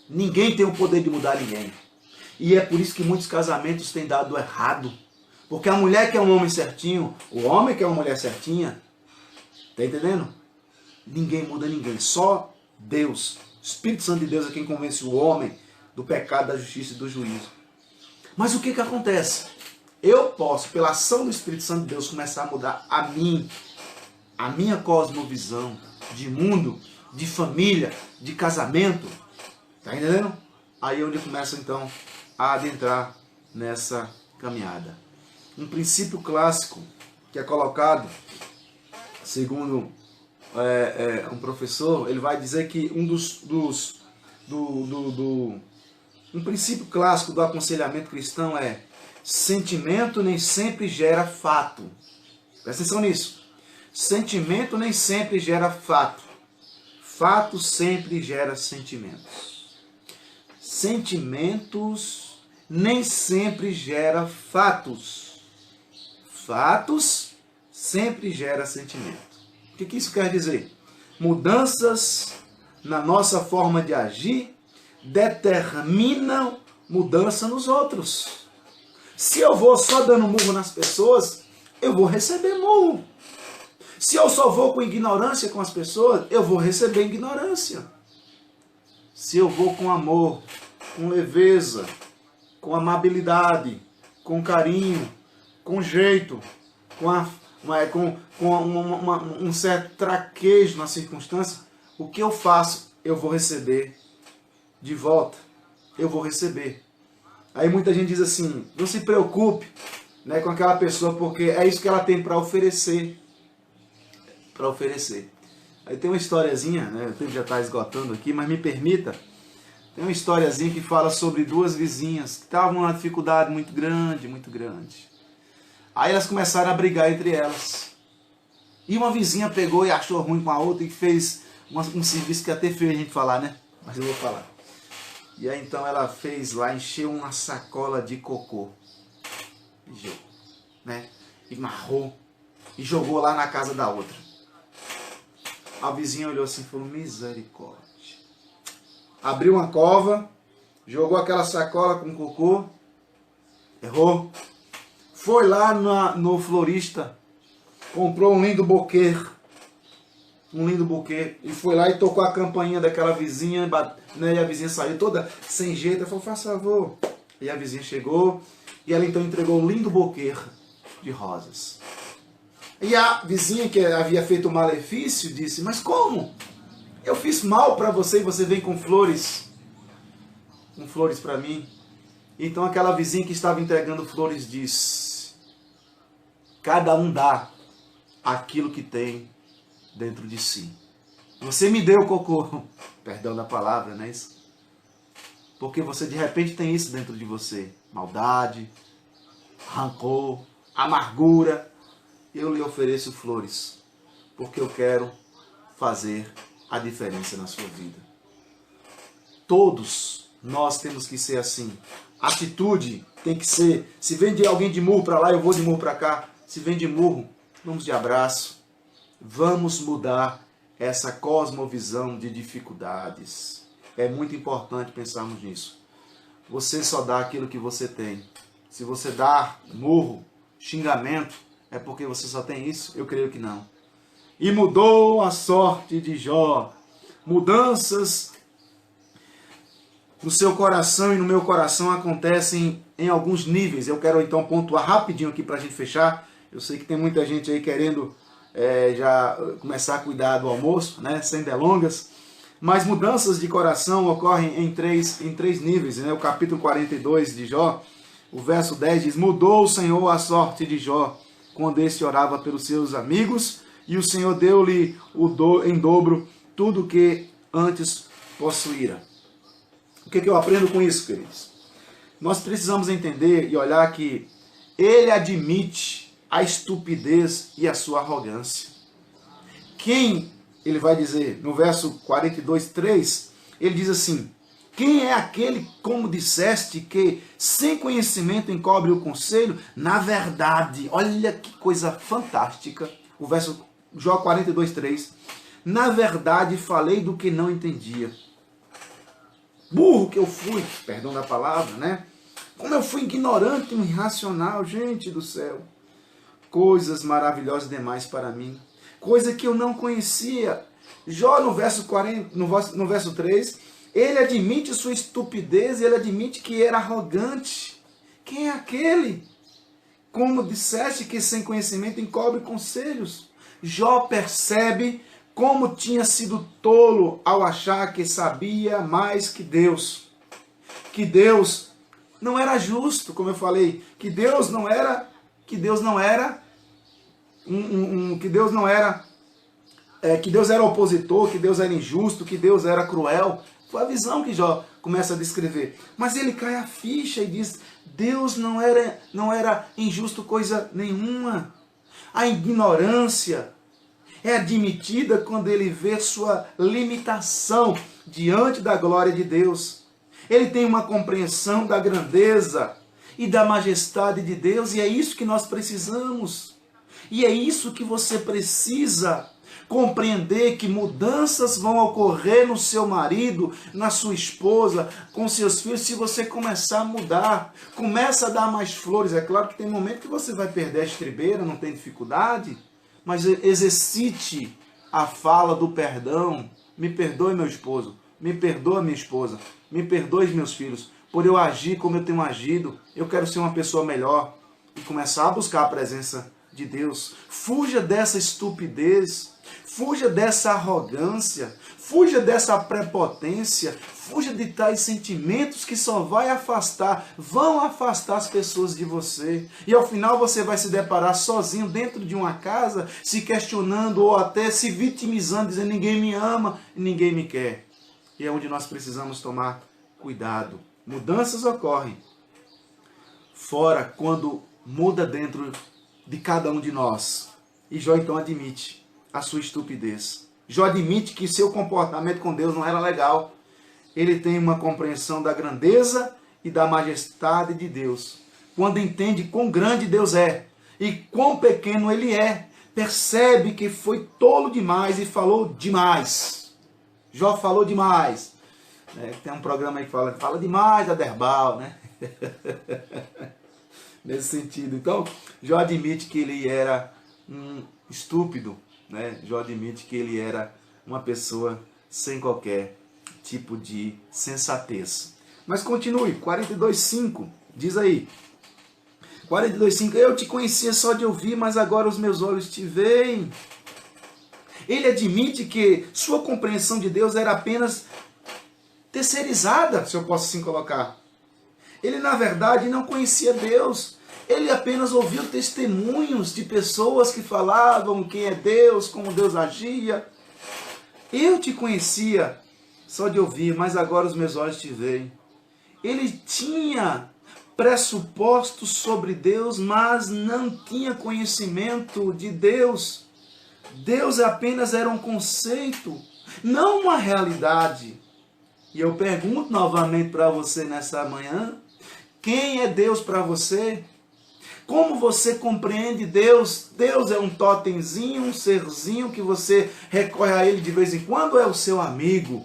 Ninguém tem o poder de mudar ninguém. E é por isso que muitos casamentos têm dado errado. Porque a mulher quer um homem certinho, o homem quer uma mulher certinha. Tá entendendo? Ninguém muda ninguém, só Deus. O Espírito Santo de Deus é quem convence o homem do pecado, da justiça e do juízo. Mas o que que acontece? Eu posso, pela ação do Espírito Santo de Deus, começar a mudar a minha cosmovisão de mundo, de família, de casamento. Tá entendendo? Aí é onde eu começo então a adentrar nessa caminhada. Um princípio clássico que é colocado, segundo um professor, ele vai dizer que um princípio clássico do aconselhamento cristão é: sentimento nem sempre gera fato. Presta atenção nisso. Sentimento nem sempre gera fato. Fato sempre gera sentimentos. Sentimentos nem sempre gera fatos. Fatos sempre gera sentimento. O que isso quer dizer? Mudanças na nossa forma de agir determinam mudança nos outros. Se eu vou só dando murro nas pessoas, eu vou receber murro. Se eu só vou com ignorância com as pessoas, eu vou receber ignorância. Se eu vou com amor, com leveza, com amabilidade, com carinho, com jeito, com um certo traquejo na circunstância, o que eu faço, eu vou receber de volta. Eu vou receber. Aí muita gente diz assim: não se preocupe, né, com aquela pessoa, porque é isso que ela tem para oferecer. Para oferecer. Aí tem uma historiazinha, né, o tempo já está esgotando aqui, mas me permita. Tem uma historiazinha que fala sobre duas vizinhas que estavam numa dificuldade muito grande, muito grande. Aí elas começaram a brigar entre elas. E uma vizinha pegou e achou ruim com a outra e fez um serviço que até feio a gente falar, né? Mas eu vou falar. E aí então ela fez lá, encheu uma sacola de cocô. Né? E amarrou. E jogou lá na casa da outra. A vizinha olhou assim e falou: misericórdia. Abriu uma cova, jogou aquela sacola com cocô. Errou. Foi lá no florista, comprou um lindo buquê. Um lindo buquê. E foi lá e tocou a campainha daquela vizinha, né, e a vizinha saiu toda sem jeito. Ela falou: faz favor. E a vizinha chegou e ela então entregou um lindo buquê de rosas. E a vizinha que havia feito o malefício disse: mas como? Eu fiz mal para você e você vem com flores para mim? Então aquela vizinha que estava entregando flores disse: cada um dá aquilo que tem dentro de si. Você me deu cocô, perdão da palavra, não é isso? Porque você de repente tem isso dentro de você: maldade, rancor, amargura. Eu lhe ofereço flores, porque eu quero fazer a diferença na sua vida. Todos nós temos que ser assim. Atitude tem que ser: se vem de alguém de murro para lá, eu vou de murro para cá. Se vem de murro, vamos de abraço. Vamos mudar essa cosmovisão de dificuldades. É muito importante pensarmos nisso. Você só dá aquilo que você tem. Se você dá murro, xingamento, é porque você só tem isso? Eu creio que não. E mudou a sorte de Jó. Mudanças no seu coração e no meu coração acontecem em alguns níveis. Eu quero então pontuar rapidinho aqui para a gente fechar. Eu sei que tem muita gente aí querendo já começar a cuidar do almoço, né? Sem delongas. Mas mudanças de coração ocorrem em três níveis, né? O capítulo 42 de Jó, o verso 10 diz: mudou o Senhor a sorte de Jó, quando este orava pelos seus amigos, e o Senhor deu-lhe em dobro tudo que antes possuíra. O que eu aprendo com isso, queridos? Nós precisamos entender e olhar que ele admite a estupidez e a sua arrogância. Ele vai dizer, no verso 42, 3, ele diz assim: Quem é aquele, como disseste, que sem conhecimento encobre o conselho? Na verdade, olha que coisa fantástica, o verso Jó 42, 3. Na verdade, falei do que não entendia. Burro que eu fui, perdão da palavra, né? Como eu fui ignorante e irracional, gente do céu. Coisas maravilhosas demais para mim. Coisa que eu não conhecia. Jó, no verso 3, ele admite sua estupidez, ele admite que era arrogante. Quem é aquele? Como disseste que sem conhecimento encobre conselhos. Jó percebe como tinha sido tolo ao achar que sabia mais que Deus. Que Deus não era justo, como eu falei. Que Deus não era que Deus era opositor, que Deus era injusto, que Deus era cruel. Foi a visão que Jó começa a descrever. Mas ele cai a ficha e diz, Deus não era injusto coisa nenhuma. A ignorância é admitida quando ele vê sua limitação diante da glória de Deus. Ele tem uma compreensão da grandeza e da majestade de Deus, e é isso que nós precisamos. E é isso que você precisa compreender, que mudanças vão ocorrer no seu marido, na sua esposa, com seus filhos, se você começar a mudar. Começa a dar mais flores. É claro que tem momento que você vai perder a estribeira, não tem dificuldade, mas exercite a fala do perdão. Me perdoe, meu esposo. Me perdoa, minha esposa. Me perdoe, meus filhos, por eu agir como eu tenho agido. Eu quero ser uma pessoa melhor. E começar a buscar a presença de Deus. Fuja dessa estupidez. Fuja dessa arrogância. Fuja dessa prepotência. Fuja de tais sentimentos que só vão afastar as pessoas de você. E ao final você vai se deparar sozinho dentro de uma casa, se questionando ou até se vitimizando, dizendo ninguém me ama e ninguém me quer. E é onde nós precisamos tomar cuidado. Mudanças ocorrem fora quando muda dentro de cada um de nós. E Jó então admite a sua estupidez. Jó admite que seu comportamento com Deus não era legal. Ele tem uma compreensão da grandeza e da majestade de Deus. Quando entende quão grande Deus é e quão pequeno ele é, percebe que foi tolo demais e falou demais. Jó falou demais. Tem um programa aí que fala demais da Derbal, né? Nesse sentido. Então, Jó admite que ele era um estúpido, né? Jó admite que ele era uma pessoa sem qualquer tipo de sensatez. Mas continue, 42:5, diz aí. 42:5, eu te conhecia só de ouvir, mas agora os meus olhos te veem. Ele admite que sua compreensão de Deus era apenas terceirizada, se eu posso assim colocar. Ele, na verdade, não conhecia Deus. Ele apenas ouviu testemunhos de pessoas que falavam quem é Deus, como Deus agia. Eu te conhecia só de ouvir, mas agora os meus olhos te veem. Ele tinha pressupostos sobre Deus, mas não tinha conhecimento de Deus. Deus apenas era um conceito, não uma realidade. E eu pergunto novamente para você nessa manhã, quem é Deus para você? Como você compreende Deus? Deus é um totemzinho, um serzinho que você recorre a ele de vez em quando, ou é o seu amigo,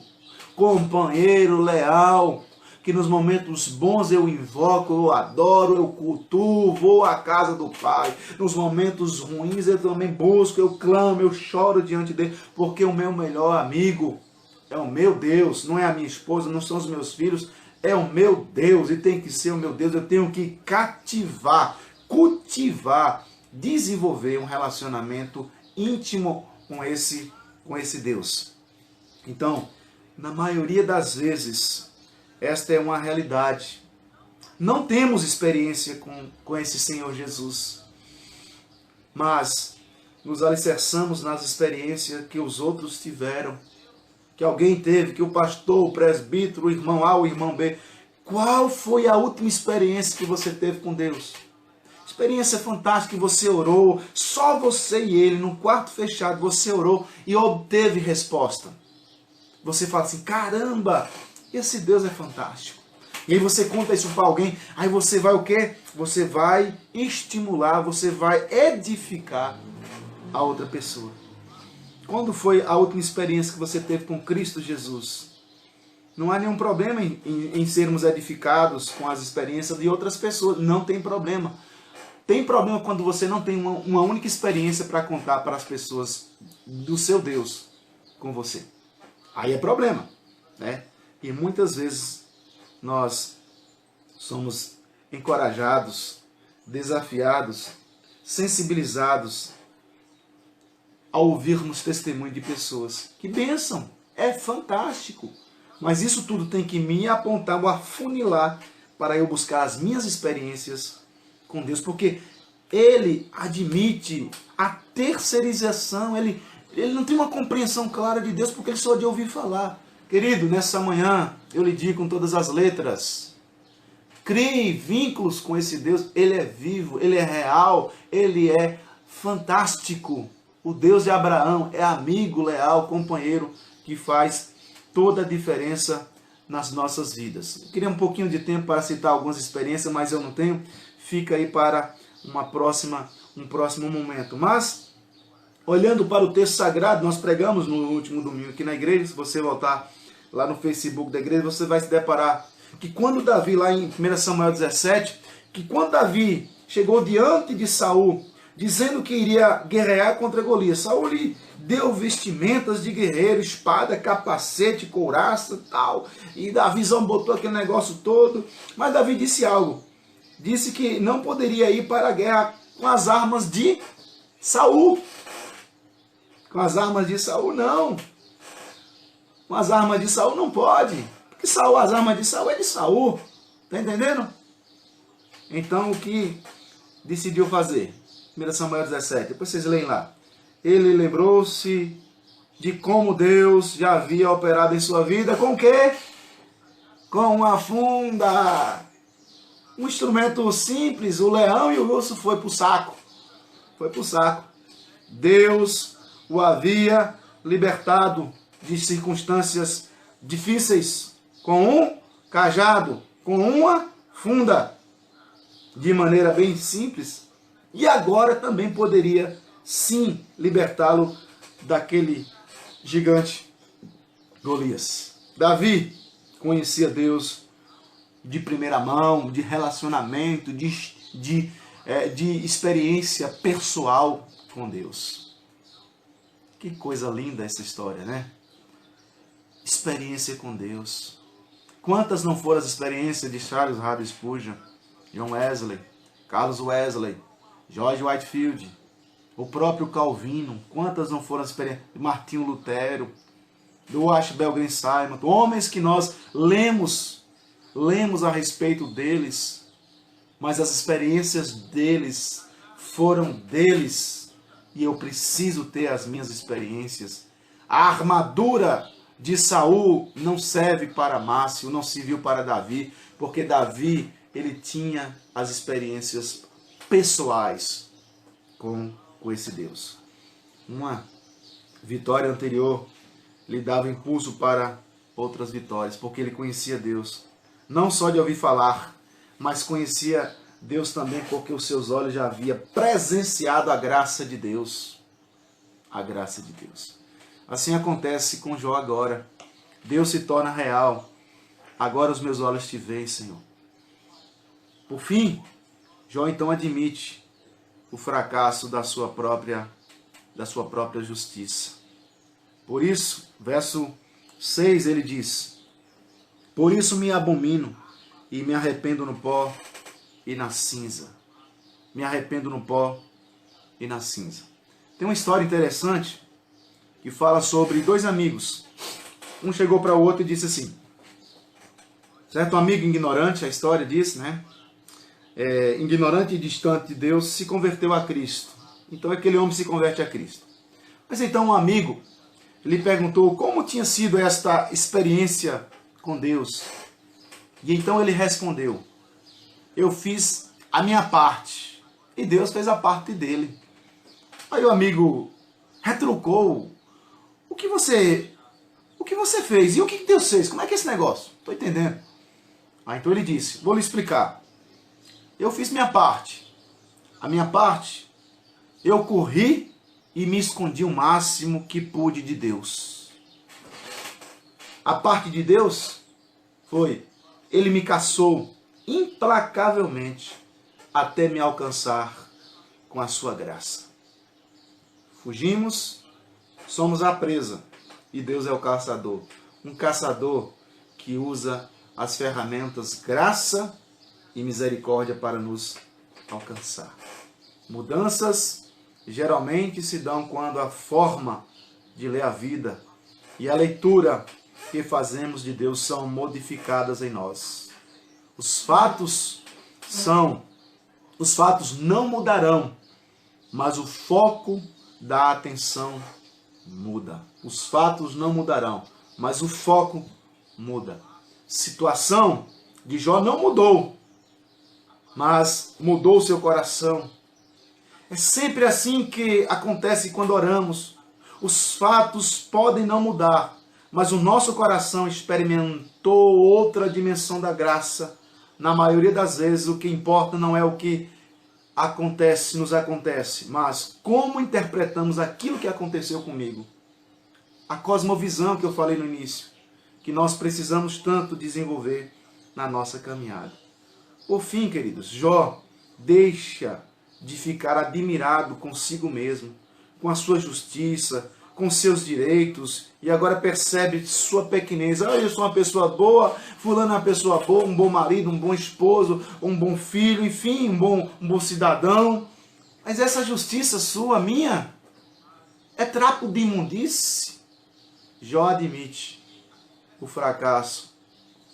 companheiro, leal, que nos momentos bons eu invoco, eu adoro, eu cultuo, vou à casa do Pai. Nos momentos ruins eu também busco, eu clamo, eu choro diante dele, porque o meu melhor amigo é o meu Deus, não é a minha esposa, não são os meus filhos, é o meu Deus, e tem que ser o meu Deus. Eu tenho que cativar, cultivar, desenvolver um relacionamento íntimo com esse Deus. Então, na maioria das vezes, esta é uma realidade. Não temos experiência com esse Senhor Jesus, mas nos alicerçamos nas experiências que os outros tiveram, que alguém teve, que o pastor, o presbítero, o irmão A, o irmão B. Qual foi a última experiência que você teve com Deus? Experiência fantástica que você orou, só você e ele, num quarto fechado, você orou e obteve resposta. Você fala assim, caramba, Esse Deus é fantástico. E aí você conta isso para alguém, aí você vai o quê? Você vai estimular, você vai edificar a outra pessoa. Quando foi a última experiência que você teve com Cristo Jesus? Não há nenhum problema em sermos edificados com as experiências de outras pessoas. Não tem problema. Tem problema quando você não tem uma única experiência para contar para as pessoas do seu Deus com você. Aí é problema, né? E muitas vezes nós somos encorajados, desafiados, sensibilizados a ouvirmos testemunho de pessoas. Que bênção! É fantástico! Mas isso tudo tem que me apontar, me afunilar para eu buscar as minhas experiências com Deus, porque ele admite a terceirização, ele não tem uma compreensão clara de Deus, porque ele só de ouvir falar. Querido, nessa manhã eu lhe digo com todas as letras, crie vínculos com esse Deus, ele é vivo, ele é real, ele é fantástico. O Deus de Abraão é amigo, leal, companheiro, que faz toda a diferença nas nossas vidas. Eu queria um pouquinho de tempo para citar algumas experiências, mas eu não tenho. Fica aí para um próximo momento. Mas, olhando para o texto sagrado, nós pregamos no último domingo aqui na igreja. Se você voltar lá no Facebook da igreja, você vai se deparar que quando Davi, lá em 1 Samuel 17, que quando Davi chegou diante de Saul, dizendo que iria guerrear contra Golias, Saul lhe deu vestimentas de guerreiro, espada, capacete, couraça, tal, e Davi botou aquele negócio todo, mas Davi disse algo, disse que não poderia ir para a guerra com as armas de Saul, com as armas de Saul não, com as armas de Saul não pode, porque Saul, as armas de Saul é de Saul, tá entendendo? Então o que decidiu fazer? 1 Samuel 17, depois vocês leem lá. Ele lembrou-se de como Deus já havia operado em sua vida. Com o quê? Com uma funda. Um instrumento simples, o leão e o urso foi para o saco. Foi para o saco. Deus o havia libertado de circunstâncias difíceis com um cajado, com uma funda. De maneira bem simples. E agora também poderia, sim, libertá-lo daquele gigante Golias. Davi conhecia Deus de primeira mão, de relacionamento, de experiência pessoal com Deus. Que coisa linda essa história, né? Experiência com Deus. Quantas não foram as experiências de Charles Haddon Spurgeon, John Wesley, Carlos Wesley, George Whitefield, o próprio Calvino, quantas não foram as experiências de Martinho Lutero, do Ashbel Green Simon, homens que nós lemos a respeito deles, mas as experiências deles foram deles, e eu preciso ter as minhas experiências. A armadura de Saul não serve para Márcio, não serviu para Davi, porque Davi, ele tinha as experiências pessoais com esse Deus. Uma vitória anterior lhe dava impulso para outras vitórias, porque ele conhecia Deus, não só de ouvir falar, mas conhecia Deus também porque os seus olhos já haviam presenciado a graça de Deus. A graça de Deus. Assim acontece com Jó agora. Deus se torna real. Agora os meus olhos te veem, Senhor. Por fim, Jó então admite o fracasso da sua própria justiça. Por isso, verso 6, ele diz: por isso me abomino e me arrependo no pó e na cinza. Me arrependo no pó e na cinza. Tem uma história interessante que fala sobre dois amigos. Um chegou para o outro e disse assim, certo? Um amigo ignorante, a história diz, né? Ignorante e distante de Deus, se converteu a Cristo. Então aquele homem se converte a Cristo. Mas então um amigo lhe perguntou como tinha sido esta experiência com Deus. E então ele respondeu: eu fiz a minha parte e Deus fez a parte dele. Aí o amigo retrucou: o que o que você fez? E o que Deus fez? Como é que é esse negócio? Estou entendendo. Então ele disse, vou lhe explicar. Eu fiz minha parte. A minha parte, eu corri e me escondi o máximo que pude de Deus. A parte de Deus foi, ele me caçou implacavelmente até me alcançar com a sua graça. Fugimos, somos a presa e Deus é o caçador. Um caçador que usa as ferramentas graça e misericórdia para nos alcançar. Mudanças geralmente se dão quando a forma de ler a vida e a leitura que fazemos de Deus são modificadas em nós. Os fatos não mudarão, mas o foco da atenção muda. Os fatos não mudarão, mas o foco muda. Situação de Jó não mudou, mas mudou o seu coração. É sempre assim que acontece quando oramos. Os fatos podem não mudar, mas o nosso coração experimentou outra dimensão da graça. Na maioria das vezes, o que importa não é o que nos acontece, mas como interpretamos aquilo que aconteceu comigo. A cosmovisão que eu falei no início, que nós precisamos tanto desenvolver na nossa caminhada. Por fim, queridos, Jó deixa de ficar admirado consigo mesmo, com a sua justiça, com seus direitos, e agora percebe sua pequenez. Eu sou uma pessoa boa, fulano é uma pessoa boa, um bom marido, um bom esposo, um bom filho, enfim, um bom cidadão. Mas essa justiça sua, minha, é trapo de imundície. Jó admite o fracasso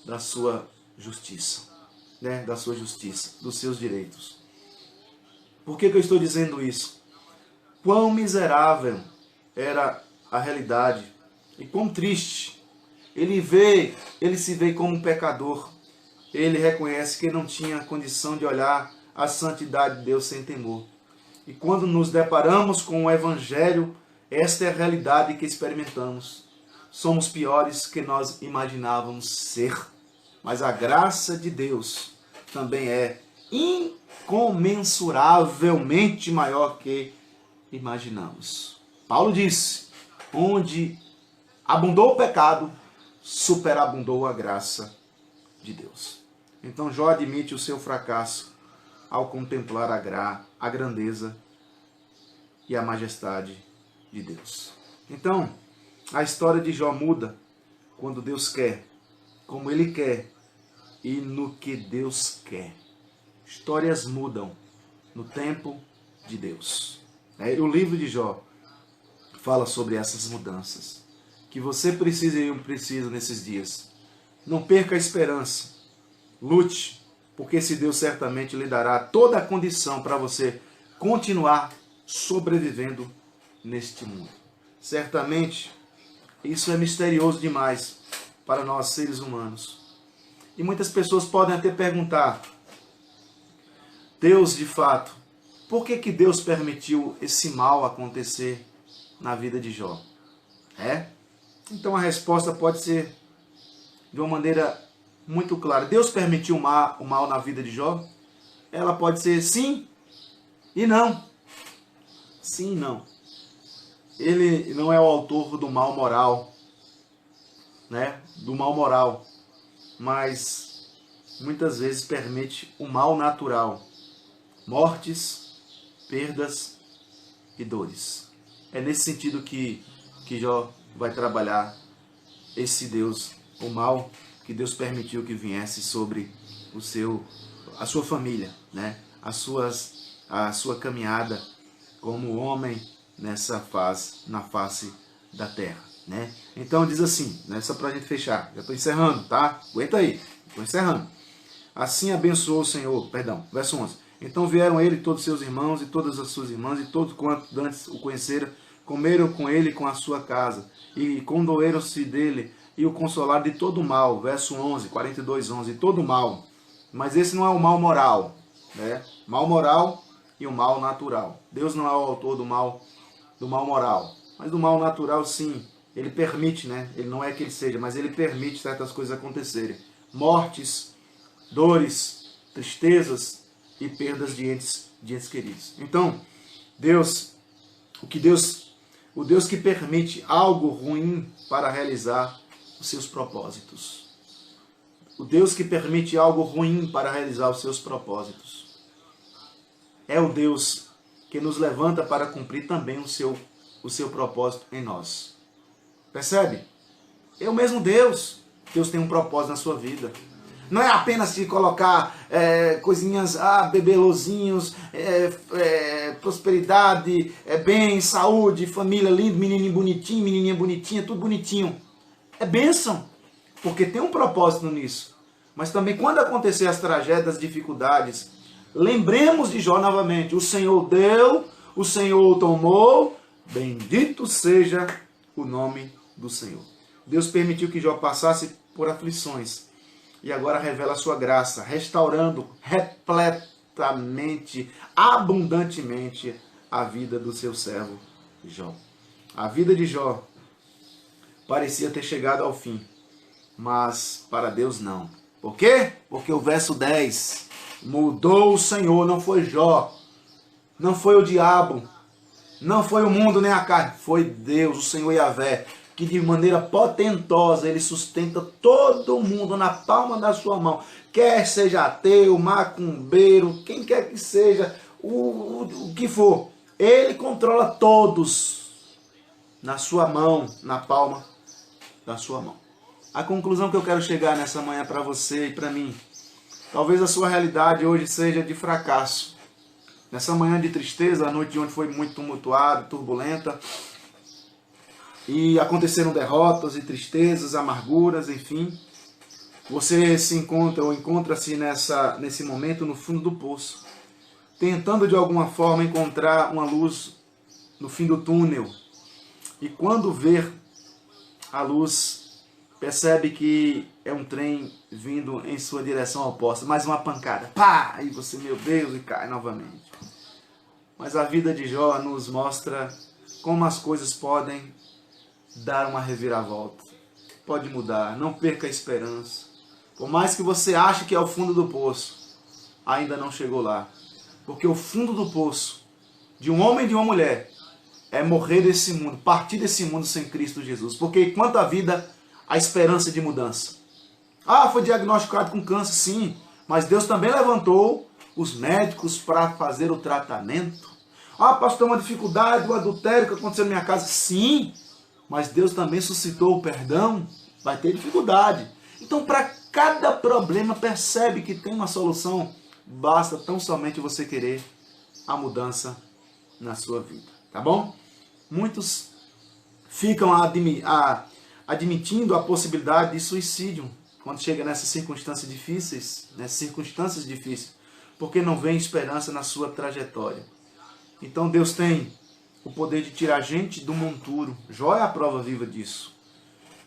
da sua justiça, da sua justiça, dos seus direitos. Por que eu estou dizendo isso? Quão miserável era a realidade e quão triste. Ele se vê como um pecador. Ele reconhece que não tinha condição de olhar a santidade de Deus sem temor. E quando nos deparamos com o Evangelho, esta é a realidade que experimentamos. Somos piores que nós imaginávamos ser. Mas a graça de Deus também é incomensuravelmente maior que imaginamos. Paulo disse, onde abundou o pecado, superabundou a graça de Deus. Então Jó admite o seu fracasso ao contemplar a grandeza e a majestade de Deus. Então, a história de Jó muda quando Deus quer, como Ele quer e no que Deus quer. Histórias mudam no tempo de Deus. O livro de Jó fala sobre essas mudanças que você precisa e eu preciso nesses dias. Não perca a esperança. Lute, porque esse Deus certamente lhe dará toda a condição para você continuar sobrevivendo neste mundo. Certamente, isso é misterioso demais para nós seres humanos. E muitas pessoas podem até perguntar, Deus de fato, por que Deus permitiu esse mal acontecer na vida de Jó? Então a resposta pode ser de uma maneira muito clara. Deus permitiu o mal na vida de Jó? Ela pode ser sim e não. Sim e não. Ele não é o autor do mal moral, do mal moral, mas muitas vezes permite o mal natural, mortes, perdas e dores. É nesse sentido que Jó vai trabalhar esse Deus, o mal que Deus permitiu que viesse sobre a sua família, a sua caminhada como homem na face da terra. Então diz assim, só para a gente fechar, já estou encerrando, tá? Aguenta aí, estou encerrando. Assim abençoou o Senhor, verso 11. Então vieram ele todos seus irmãos e todas as suas irmãs e todos quantos antes o conheceram, comeram com ele e com a sua casa, e condoeram-se dele e o consolaram de todo o mal. Verso 11, 42:11, todo o mal. Mas esse não é o mal moral, mal moral e o mal natural. Deus não é o autor do mal moral, mas do mal natural sim. Ele permite, né? Ele não é que ele seja, mas ele permite certas coisas acontecerem. Mortes, dores, tristezas e perdas de entes queridos. Então, o Deus que permite algo ruim para realizar os seus propósitos. O Deus que permite algo ruim para realizar os seus propósitos. É o Deus que nos levanta para cumprir também o seu propósito em nós. Percebe? É o mesmo Deus. Deus tem um propósito na sua vida. Não é apenas te colocar coisinhas, bebelozinhos, prosperidade, bem, saúde, família linda, menininho bonitinho, menininha bonitinha, tudo bonitinho. É bênção, porque tem um propósito nisso. Mas também quando acontecer as tragédias, as dificuldades, lembremos de Jó novamente. O Senhor deu, o Senhor tomou, bendito seja o nome do Senhor. Deus permitiu que Jó passasse por aflições. E agora revela a sua graça, restaurando repletamente, abundantemente a vida do seu servo Jó. A vida de Jó parecia ter chegado ao fim, mas para Deus não. Por quê? Porque o verso 10, mudou o Senhor, não foi Jó, não foi o diabo, não foi o mundo nem a carne, foi Deus, o Senhor Yahvé, que de maneira potentosa ele sustenta todo mundo na palma da sua mão. Quer seja ateu, macumbeiro, quem quer que seja, o que for. Ele controla todos na sua mão, na palma da sua mão. A conclusão que eu quero chegar nessa manhã para você e para mim. Talvez a sua realidade hoje seja de fracasso. Nessa manhã de tristeza, a noite de ontem foi muito tumultuada, turbulenta. E aconteceram derrotas e tristezas, amarguras, enfim. Você se encontra ou encontra-se nesse momento no fundo do poço, tentando de alguma forma encontrar uma luz no fim do túnel. E quando ver a luz, percebe que é um trem vindo em sua direção oposta. Mais uma pancada. Pá! E você, meu Deus, e cai novamente. Mas a vida de Jó nos mostra como as coisas podem dar uma reviravolta. Pode mudar, não perca a esperança. Por mais que você ache que é o fundo do poço, ainda não chegou lá. Porque o fundo do poço de um homem e de uma mulher é morrer desse mundo, partir desse mundo sem Cristo Jesus. Porque enquanto a vida, a esperança de mudança. Foi diagnosticado com câncer, sim, mas Deus também levantou os médicos para fazer o tratamento. Pastor, uma dificuldade, o adultério que aconteceu na minha casa, sim, mas Deus também suscitou o perdão, vai ter dificuldade. Então, para cada problema, percebe que tem uma solução. Basta tão somente você querer a mudança na sua vida. Tá bom? Muitos ficam admitindo a possibilidade de suicídio quando chega nessas circunstâncias difíceis, porque não vem esperança na sua trajetória. Então, Deus tem o poder de tirar a gente do monturo. Jó é a prova viva disso.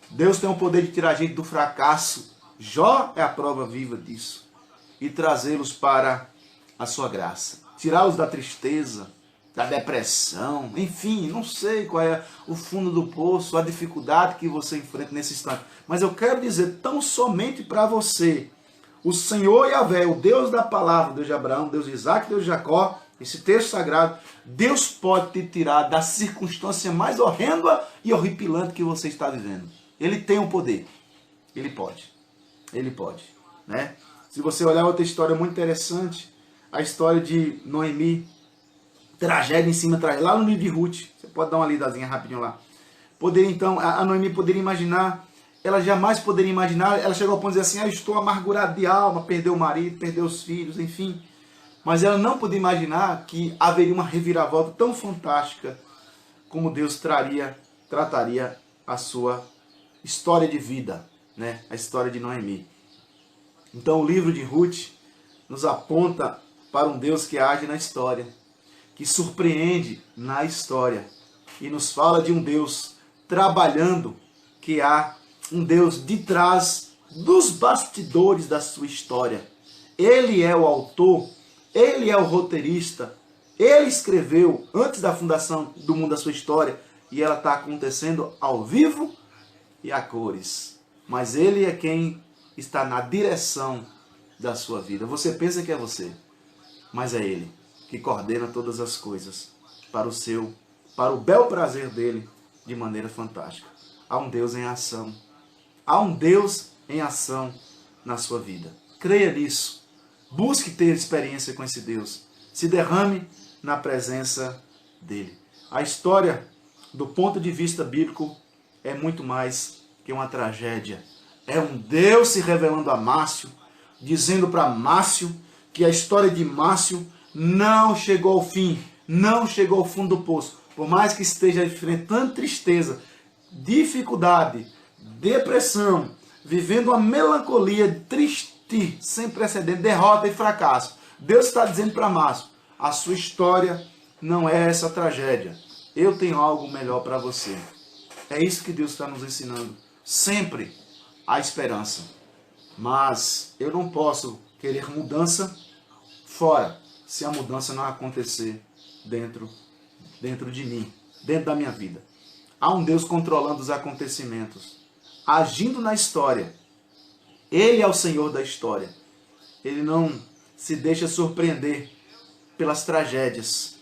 Deus tem o poder de tirar a gente do fracasso. Jó é a prova viva disso. E trazê-los para a sua graça. Tirá-los da tristeza, da depressão, enfim, não sei qual é o fundo do poço, a dificuldade que você enfrenta nesse instante. Mas eu quero dizer tão somente para você, o Senhor Yahvé, o Deus da palavra, o Deus de Abraão, Deus de Isaac, Deus de Jacó, esse texto sagrado, Deus pode te tirar da circunstância mais horrenda e horripilante que você está vivendo. Ele tem o poder. Ele pode. Ele pode. Né? Se você olhar outra história muito interessante, a história de Noemi, tragédia em cima, lá no livro de Ruth, você pode dar uma lidazinha rapidinho lá. Então, a Noemi poderia imaginar, ela jamais poderia imaginar, ela chegou ao ponto de dizer assim, eu estou amargurada de alma, perdeu o marido, perdeu os filhos, enfim. Mas ela não podia imaginar que haveria uma reviravolta tão fantástica como Deus trataria a sua história de vida, né? A história de Noemi. Então o livro de Ruth nos aponta para um Deus que age na história, que surpreende na história e nos fala de um Deus trabalhando, que há um Deus de trás dos bastidores da sua história. Ele é o autor, ele é o roteirista, ele escreveu, antes da fundação do mundo, da sua história, e ela está acontecendo ao vivo e a cores. Mas Ele é quem está na direção da sua vida. Você pensa que é você, mas é Ele que coordena todas as coisas para o bel prazer dele, de maneira fantástica. Há um Deus em ação. Há um Deus em ação na sua vida. Creia nisso. Busque ter experiência com esse Deus. Se derrame na presença dele. A história, do ponto de vista bíblico, é muito mais que uma tragédia. É um Deus se revelando a Márcio, dizendo para Márcio que a história de Márcio não chegou ao fim, não chegou ao fundo do poço. Por mais que esteja enfrentando tristeza, dificuldade, depressão, vivendo uma melancolia triste, sem precedente, derrota e fracasso, Deus está dizendo para Márcio, a sua história não é essa tragédia. Eu tenho algo melhor para você. É isso que Deus está nos ensinando. Sempre há esperança. Mas eu não posso querer mudança fora, se a mudança não acontecer dentro de mim, dentro da minha vida. Há um Deus controlando os acontecimentos, agindo na história. Ele é o Senhor da história. Ele não se deixa surpreender pelas tragédias.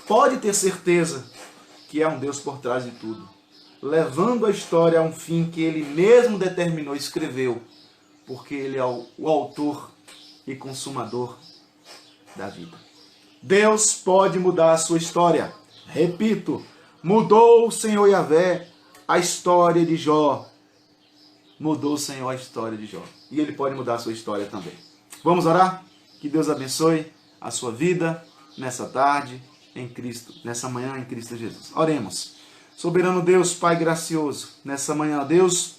Pode ter certeza que é um Deus por trás de tudo, levando a história a um fim que Ele mesmo determinou e escreveu, porque Ele é o autor e consumador da vida. Deus pode mudar a sua história. Repito, mudou o Senhor Yahvé a história de Jó. Mudou o Senhor a história de Jó. E Ele pode mudar a sua história também. Vamos orar? Que Deus abençoe a sua vida nessa tarde em Cristo, nessa manhã em Cristo Jesus. Oremos. Soberano Deus, Pai gracioso, nessa manhã, Deus,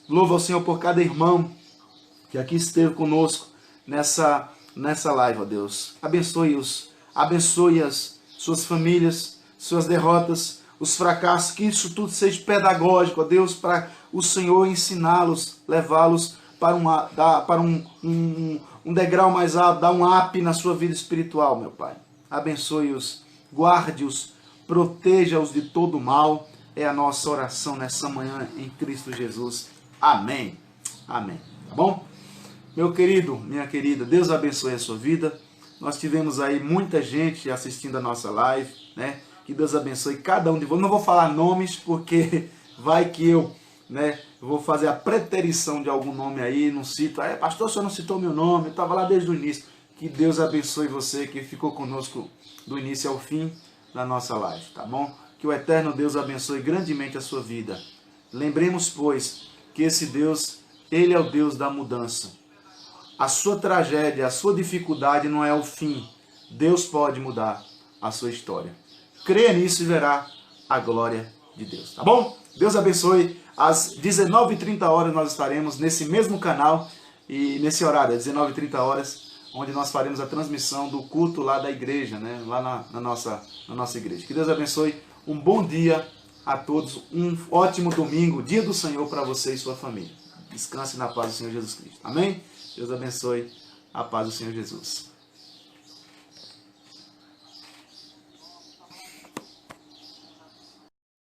louva ao Senhor por cada irmão que aqui esteve conosco nessa live, ó Deus. Abençoe-os, abençoe as suas famílias, suas derrotas, os fracassos, que isso tudo seja pedagógico, ó Deus, para o Senhor ensiná-los, levá-los para um degrau mais alto, dar um up na sua vida espiritual, meu Pai. Abençoe-os, guarde-os, proteja-os de todo mal. É a nossa oração nessa manhã em Cristo Jesus. Amém. Amém. Tá bom? Meu querido, minha querida, Deus abençoe a sua vida. Nós tivemos aí muita gente assistindo a nossa live, né? Que Deus abençoe cada um de vocês. Não vou falar nomes, porque vai que eu vou fazer a preterição de algum nome aí, não cito. Pastor, o senhor não citou meu nome, eu estava lá desde o início. Que Deus abençoe você que ficou conosco do início ao fim da nossa live, tá bom? Que o eterno Deus abençoe grandemente a sua vida. Lembremos, pois, que esse Deus, Ele é o Deus da mudança. A sua tragédia, a sua dificuldade não é o fim. Deus pode mudar a sua história. Creia nisso e verá a glória de Deus, tá bom? Deus abençoe. Às 19h30 nós estaremos nesse mesmo canal e nesse horário, às 19h30, onde nós faremos a transmissão do culto lá da igreja, né? Lá na nossa igreja. Que Deus abençoe. Um bom dia a todos. Um ótimo domingo, dia do Senhor para você e sua família. Descanse na paz do Senhor Jesus Cristo. Amém? Deus abençoe. A paz do Senhor Jesus.